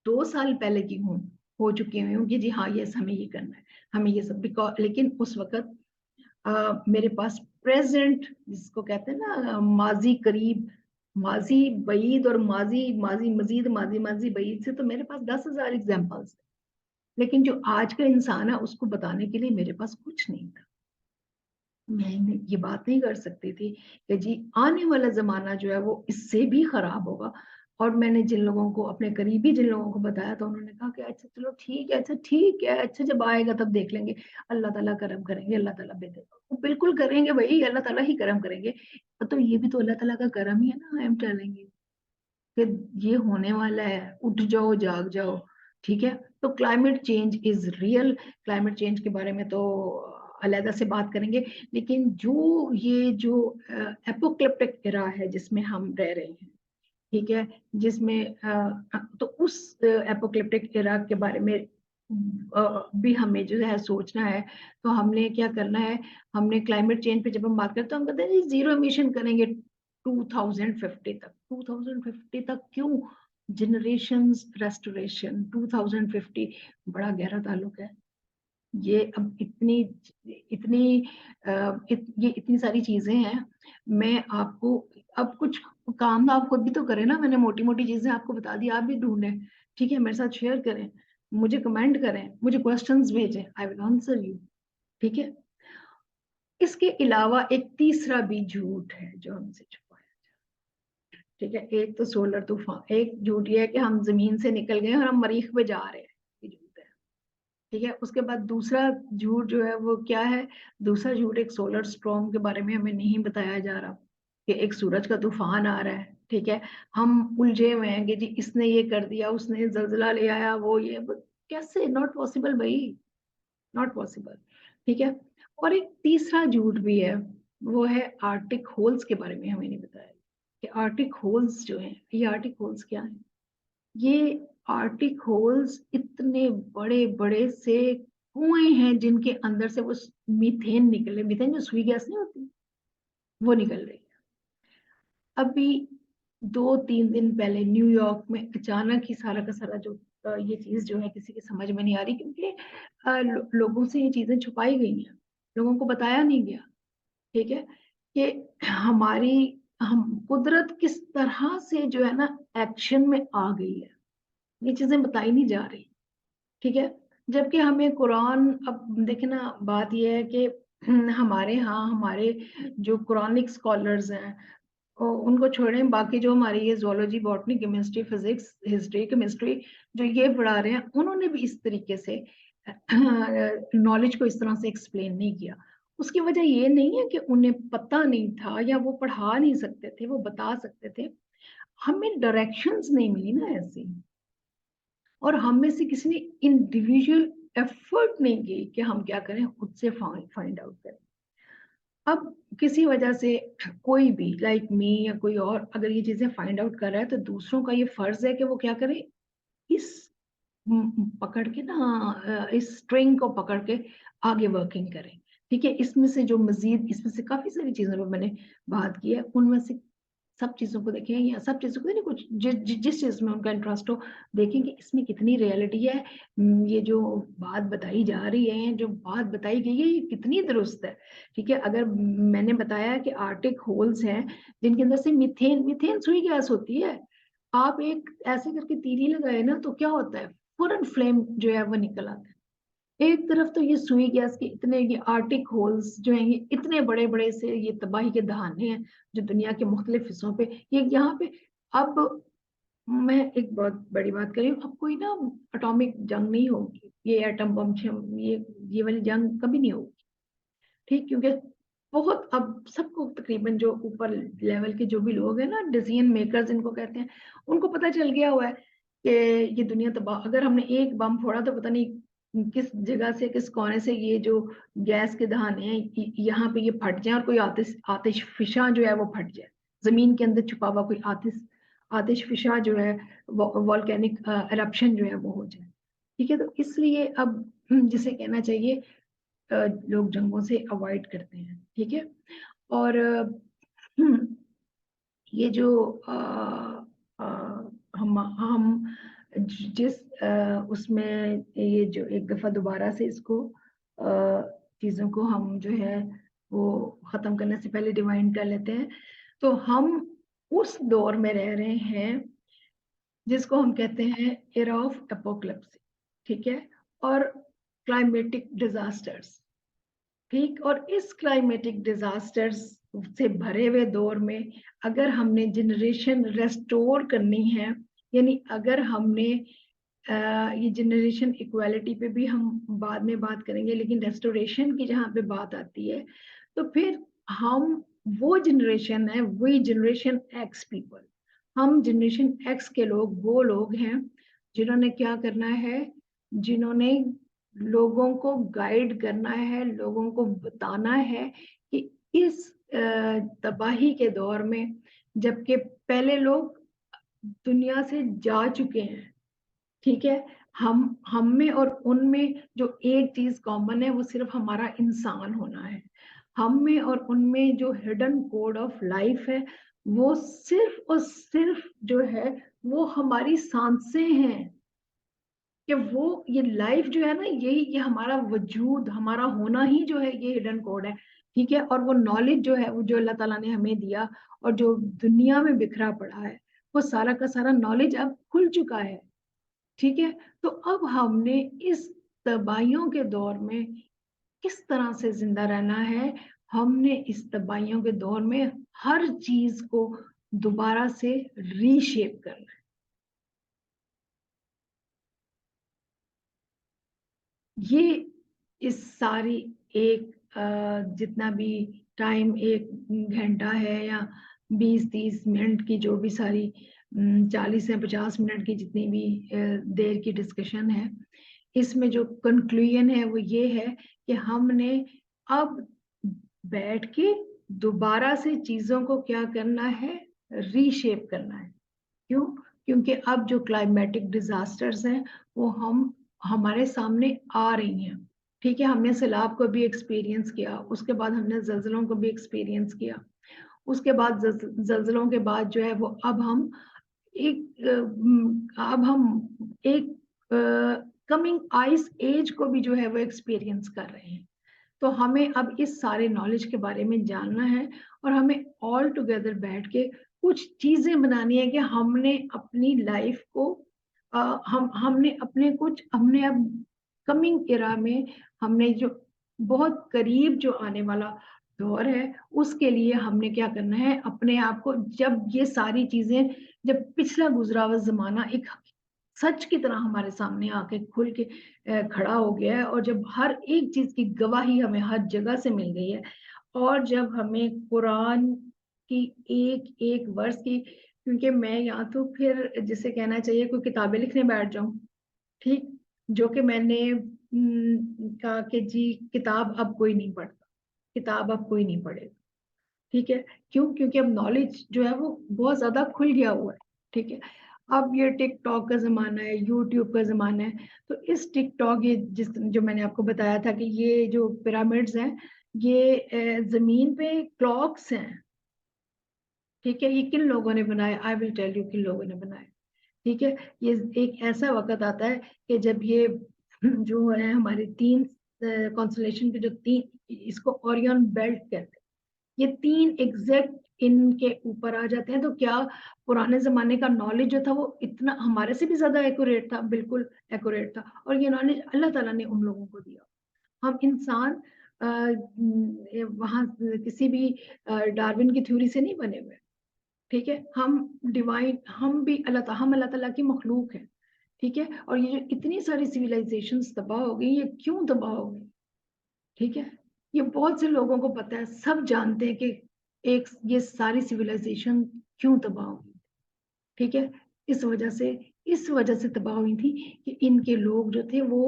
2 साल पहले की हो चुकी हूँ कि जी हाँ यस, हमें ये करना है, हमें ये सब। बिकॉज लेकिन उस वक्त मेरे पास प्रेजेंट, जिसको कहते हैं ना माजी करीब, माजी बईद, और माजी माजी मजीद, माजी माजी बईद से तो मेरे पास 10,000 एग्जाम्पल्स। लेकिन जो आज का इंसान है उसको बताने के लिए मेरे पास कुछ नहीं था। मैं ये बात नहीं कर सकती थी कि जी आने वाला जमाना जो है वो इससे भी खराब होगा। और मैंने जिन लोगों को, अपने करीबी जिन लोगों को बताया, तो उन्होंने कहा कि अच्छा चलो ठीक है, अच्छा ठीक है, अच्छा जब आएगा तब देख लेंगे, अल्लाह ताला करम करेंगे, अल्लाह ताला बेहतर। वो बिल्कुल करेंगे भाई, अल्लाह ताला ही करम करेंगे। तो ये भी तो अल्लाह ताला का करम ही है ना, आई एम टेलिंग यू कि ये होने वाला है, उठ जाओ जाग जाओ, ठीक है। तो climate change is real. Climate change के बारे में तो अलहदा से बात करेंगे। लेकिन जो एपोक्लिप्टिक एरा है जिसमें हम रह रहे हैं, ठीक है, जिसमें तो उस एपोक्लिप्टिक एरा के बारे में भी हमें जो है सोचना है। तो हमने क्या करना है, हमने क्लाइमेट चेंज पे जब हम बात करते हैं तो हम कहते हैं जीरो एमिशन करेंगे 2050 तक। 2050 तक क्यों? जनरेशंस रेस्टोरेशन 2050 बड़ा गहरा ताल्लुक है। ये अब इतनी इतनी ये इतनी सारी चीजें हैं। मैं आपको अब कुछ काम आप खुद भी तो करें ना, मैंने मोटी मोटी चीजें आपको बता दी, आप भी ढूंढें, ठीक है, मेरे साथ शेयर करें, मुझे कमेंट करें, मुझे क्वेश्चंस भेजें, आई विल आंसर यू, ठीक है। इसके अलावा एक तीसरा भी झूठ है जो हमसे छुपाया, ठीक है। एक तो सोलर तूफान, एक झूठ ये है कि हम जमीन से निकल गए और हम मरीख पे जा रहे हैं, ठीक है। उसके बाद दूसरा झूठ जो है वो क्या है, दूसरा झूठ एक सोलर स्टॉर्म के बारे में हमें नहीं बताया जा रहा कि एक सूरज का तूफान आ रहा है। ठीक है, हम उलझे हुए हैं कि जी इसने ये कर दिया, उसने जलजिला ले आया, वो ये कैसे, नॉट पॉसिबल भाई, नॉट पॉसिबल। ठीक है। और एक तीसरा झूठ भी है, वो है आर्टिक होल्स के बारे में हमें नहीं बताया कि आर्टिक होल्स जो है, ये आर्टिक होल्स क्या है। ये आर्टिक होल्स इतने बड़े बड़े से कुएं हैं जिनके अंदर से वो मीथेन निकले, मीथेन जो सुई गैस नहीं होती, वो निकल रही है। अभी 2-3 दिन पहले न्यूयॉर्क में अचानक ही सारा का सारा जो ये चीज जो है किसी की समझ में नहीं आ रही, क्योंकि लोगों से ये चीजें छुपाई गई हैं, लोगों को बताया नहीं गया। ठीक है, कि हमारी हम कुदरत किस तरह से जो है ना एक्शन में आ गई है, ये चीजें बताई नहीं जा रही। ठीक है, जबकि हमें कुरान, अब देखे ना, बात यह है कि हमारे यहाँ हमारे जो कुरानिक स्कॉलर्स हैं उनको छोड़ें, बाकी जो हमारी ये zoology, botany, chemistry, physics, history, chemistry जो ये पढ़ा रहे हैं, उन्होंने भी इस तरीके से नॉलेज को इस तरह से एक्सप्लेन नहीं किया। उसकी वजह ये नहीं है कि उन्हें पता नहीं था या वो पढ़ा नहीं सकते थे, वो बता सकते थे, हमें डायरेक्शंस नहीं मिली ना ऐसी, और हम में से किसी ने इंडिविजुअल एफर्ट नहीं की कि हम क्या करें, खुद से फाइंड आउट करें। अब किसी वजह से कोई भी लाइक मी या कोई और अगर ये चीजें फाइंड आउट कर रहा है, तो दूसरों का ये फर्ज है कि वो क्या करे, इस पकड़ के ना, इस स्ट्रिंग को पकड़ के आगे वर्किंग करें। ठीक है, इसमें से जो मजीद, इसमें से काफी सारी चीजों पर मैंने बात की है, उनमें से सब चीजों को देखें, या सब चीजों को नहीं, कुछ जिस चीज में उनका इंटरेस्ट हो, देखें कि इसमें कितनी रियलिटी है। ये जो बात बताई जा रही है, जो बात बताई गई है, ये कितनी दुरुस्त है। ठीक है, अगर मैंने बताया कि आर्टिक होल्स हैं जिनके अंदर से मीथेन, मीथेन सुई गैस होती है, आप एक ऐसे करके तीली लगाए ना तो क्या होता है, फौरन फ्लेम जो है वो निकल आता है। एक तरफ तो ये सुई गैस के इतने, ये आर्टिक होल्स जो हैं, ये इतने बड़े बड़े से ये तबाही के दहाने हैं जो दुनिया के मुख्तलिफ हिस्सों पे, ये यहाँ पे। अब मैं एक बहुत बड़ी बात कर रही हूँ, अब कोई ना एटॉमिक जंग नहीं होगी, ये एटम बम ये वाली जंग कभी नहीं होगी। ठीक, क्योंकि बहुत अब सबको तकरीबन जो ऊपर लेवल के जो भी लोग हैं ना, डिसीजन मेकर्स इनको कहते हैं, उनको पता चल गया हुआ है कि ये दुनिया तबाह, अगर हमने एक बम फोड़ा तो पता नहीं किस जगह से, किस कोने से ये जो गैस के दहाने हैं यहाँ पे ये फट जाए, और कोई आतिशफिशा जो है वो फट जाए, जमीन के अंदर छुपा हुआ कोई आतिशफिशा जो है, वॉल्केनिक एरप्शन जो है वो हो जाए। ठीक है, तो इसलिए अब जिसे कहना चाहिए, लोग जंगों से अवॉइड करते हैं। ठीक है, और ये जो अ, हम जिस उसमें ये जो एक दफा दोबारा से इसको चीजों को हम जो है वो खत्म करने से पहले डिवाइन कर लेते हैं, तो हम उस दौर में रह रहे हैं जिसको हम कहते हैं एरा ऑफ एपोकलिप्स। ठीक है, और क्लाइमेटिक डिजास्टर्स। ठीक, और इस क्लाइमेटिक डिजास्टर्स से भरे हुए दौर में अगर हमने जनरेशन रेस्टोर करनी है, यानी अगर हमने ये जनरेशन इक्वालिटी पे भी हम बाद में बात करेंगे, लेकिन रेस्टोरेशन की जहाँ पे बात आती है, तो फिर हम वो जनरेशन है, वही जनरेशन एक्स पीपल, हम जनरेशन एक्स के लोग वो लोग हैं जिन्होंने क्या करना है, जिन्होंने लोगों को गाइड करना है, लोगों को बताना है कि इस तबाही के दौर में, जबकि पहले लोग दुनिया से जा चुके हैं। ठीक है, हम में और उनमें जो एक चीज कॉमन है वो सिर्फ हमारा इंसान होना है। हम में और उनमें जो हिडन कोड ऑफ लाइफ है वो सिर्फ और सिर्फ जो है वो हमारी सांसें हैं, कि वो ये लाइफ जो है ना, यही ये हमारा वजूद, हमारा होना ही जो है ये हिडन कोड है। ठीक है, और वो नॉलेज जो है वो जो अल्लाह ताला ने हमें दिया और जो दुनिया में बिखरा पड़ा है, वो सारा का सारा नॉलेज अब खुल चुका है। ठीक है, तो अब हमने इस तबाहियों के दौर में किस तरह से जिंदा रहना है, हमने इस तबाहियों के दौर में हर चीज को दोबारा से रीशेप करना है। ये इस सारी एक जितना भी टाइम 1 घंटा है या 20-30 मिनट की जो भी सारी 40 या 50 मिनट की जितनी भी देर की डिस्कशन है, इसमें जो कंक्लूजन है वो ये है कि हमने अब बैठ के दोबारा से चीज़ों को क्या करना है, रीशेप करना है। क्यों? क्योंकि अब जो क्लाइमेटिक डिज़ास्टर्स हैं, वो हमारे सामने आ रही हैं, ठीक है? हमने सैलाब को भी एक्सपीरियंस किया, उसके बाद हमने ज़लज़लों को भी एक्सपीरियंस किया, उसके बाद ज़लज़लों के बाद जो है वो अब हम एक कमिंग आइस एज को भी जो है वो एक्सपीरियंस कर रहे हैं। तो हमें अब इस सारे नॉलेज के बारे में जानना है और हमें ऑल टुगेदर बैठ के कुछ चीजें बनानी है कि हमने अपनी लाइफ को हमने अब कमिंग एरा में हमने जो बहुत करीब जो आने वाला दौर है उसके लिए हमने क्या करना है अपने आप को जब ये सारी चीजें जब पिछला गुजरा हुआ जमाना एक सच की तरह हमारे सामने आके खुल के खड़ा हो गया है और जब हर एक चीज की गवाही हमें हर जगह से मिल गई है और जब हमें कुरान की एक एक वर्ष की क्योंकि मैं या तो फिर जिसे कहना चाहिए कोई किताबें लिखने बैठ जाऊं ठीक जो कि मैंने कहा कि जी किताब अब कोई नहीं पढ़ता किताब अब कोई नहीं पढ़ेगा ठीक है क्यों क्योंकि अब नॉलेज जो है वो बहुत ज्यादा खुल गया हुआ है ठीक है अब ये टिकटॉक का जमाना है यूट्यूब का जमाना है तो इस टिकटॉक ये जिस जो मैंने आपको बताया था कि ये जो पिरामिड्स हैं ये जमीन पे क्लॉक्स हैं ठीक है ये किन लोगों ने बनाए आई विल टेल यू किन लोगों ने बनाए ठीक है ये एक ऐसा वक्त आता है कि जब ये जो है हमारे 3 कॉन्स्टलेशन के जो 3 इसको ओरियन बेल्ट कहते हैं ये 3 एग्जैक्ट इनके ऊपर आ जाते हैं तो क्या पुराने जमाने का नॉलेज जो था वो इतना हमारे से भी ज्यादा एक्यूरेट था बिल्कुल एक्यूरेट था और ये नॉलेज अल्लाह ताला ने उन लोगों को दिया हम इंसान वहां किसी भी डार्विन की थ्योरी से नहीं बने हुए ठीक है हम डिवाइन हम अल्लाह ताला की मखलूक है ठीक है और ये जो इतनी सारी सिविलाइजेशंस तबाह हो गई ये क्यों तबाह हो गई ठीक है ये बहुत से लोगों को पता है सब जानते हैं कि एक ये सारी सिविलाइजेशन क्यों तबाह हुई ठीक है इस वजह से इस वजह से तबाह हुई थी कि इनके लोग जो थे वो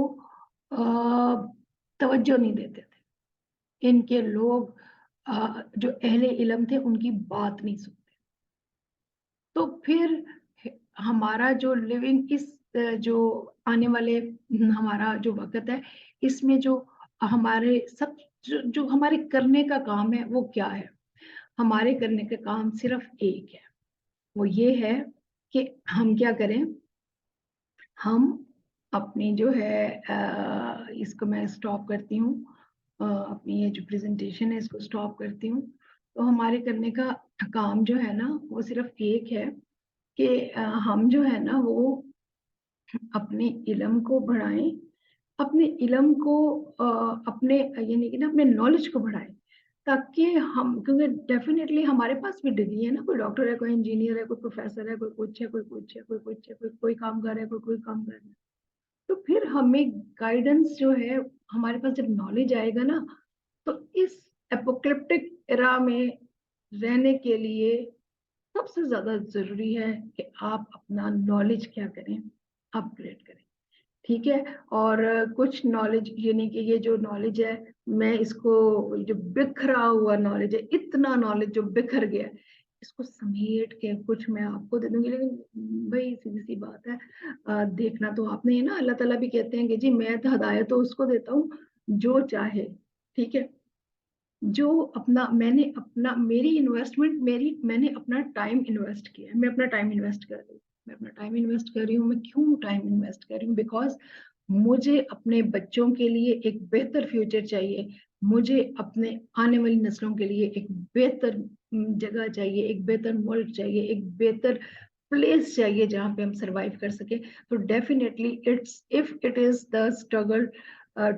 तवज्जो नहीं देते थे इनके लोग जो अहले इल्म थे उनकी बात नहीं सुनते तो फिर हमारा जो लिविंग इस जो आने वाले हमारा जो वक्त है इसमें जो हमारे सब जो हमारे करने का काम है वो क्या है हमारे करने का काम सिर्फ एक है वो ये है कि हम क्या करें हम अपनी जो है इसको मैं स्टॉप करती हूँ अपनी ये जो प्रेजेंटेशन है इसको स्टॉप करती हूँ तो हमारे करने का काम जो है ना वो सिर्फ एक है कि हम जो है ना वो अपने इल्म को बढ़ाएं अपने इल्म को अपने यानी कि ना अपने नॉलेज को बढ़ाएं ताकि हम क्योंकि डेफिनेटली हमारे पास भी डिग्री है ना कोई डॉक्टर है कोई इंजीनियर है कोई प्रोफेसर है कोई कुछ है कोई कुछ है कोई कुछ है कोई काम कर रहा है कोई काम कर रहा है तो फिर हमें गाइडेंस जो है हमारे पास जब नॉलेज आएगा ना तो इस एपोकलिप्टिक एरा में रहने के लिए सबसे ज्यादा जरूरी है कि आप अपना नॉलेज क्या करें अपग्रेड करें ठीक है और कुछ नॉलेज यानी कि ये जो नॉलेज है मैं इसको जो बिखरा हुआ नॉलेज है इतना नॉलेज जो बिखर गया है इसको समेट के कुछ मैं आपको दे दूंगी लेकिन भाई सीधी सी बात है देखना तो आपने है ना अल्लाह ताला भी कहते हैं कि जी मैं तो हदायत तो उसको देता हूँ जो चाहे ठीक है जो अपना मैंने अपना मेरी इन्वेस्टमेंट मेरी मैंने अपना टाइम इन्वेस्ट किया है मैं अपना टाइम इन्वेस्ट कर रही हूँ मैं अपना टाइम इन्वेस्ट कर रही हूँ मैं क्यों टाइम इन्वेस्ट कर रही हूँ बिकॉज मुझे अपने बच्चों के लिए एक बेहतर फ्यूचर चाहिए मुझे अपने आने वाली नस्लों के लिए एक बेहतर जगह चाहिए एक बेहतर मुल्क चाहिए एक बेहतर प्लेस चाहिए जहाँ पे हम सरवाइव कर सके तो definitely it's if it is the struggle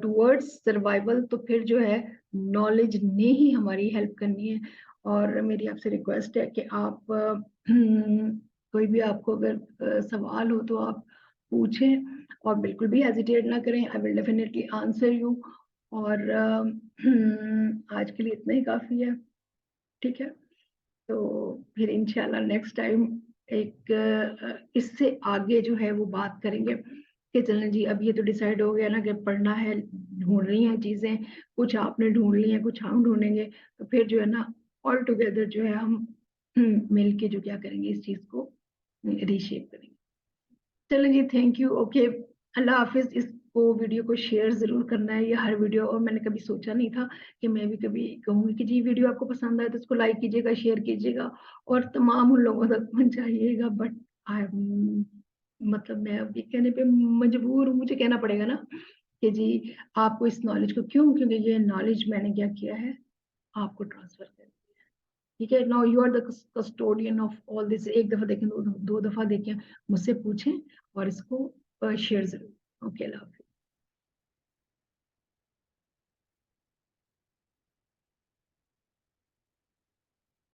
towards survival तो फिर जो है नॉलेज ने ही हमारी हेल्प करनी है और मेरी आपसे रिक्वेस्ट है कि आप कोई भी आपको अगर सवाल हो तो आप पूछें और बिल्कुल भी हेजिटेट ना करें। I will definitely answer you. और आज के लिए इतना ही काफ़ी है, ठीक है? तो फिर इंशाल्लाह नेक्स्ट टाइम एक इससे आगे जो है वो बात करेंगे कि चलें जी, अब ये तो डिसाइड हो गया ना कि पढ़ना है, ढूंढ रही हैं चीज़ें, कुछ आपने ढूंढ ली हैं, कुछ हम ढूंढेंगे, तो फिर जो है ना ऑल टुगेदर जो है हम मिल के जो क्या करेंगे, इस चीज़ को रीशेप करेंगे। चलो जी, थैंक यू, ओके, अल्लाह हाफिज। इसको वीडियो को शेयर जरूर करना है, ये हर वीडियो, और मैंने कभी सोचा नहीं था कि मैं भी कभी कहूँगी कि जी वीडियो आपको पसंद आए तो इसको लाइक कीजिएगा, शेयर कीजिएगा और तमाम उन लोगों तक पहुंचाइएगा। बट आई मतलब मैं अभी कहने पे मजबूर हूँ, मुझे कहना पड़ेगा ना कि जी आपको इस नॉलेज को, क्योंकि ये नॉलेज मैंने क्या किया है, आपको ट्रांसफर कर, ठीक है? Now you are the custodian of all this. एक दफा देखें, दो दफा देखें, मुझसे पूछें और इसको शेयर जरूर। ओके, अल्लाह हाफिज।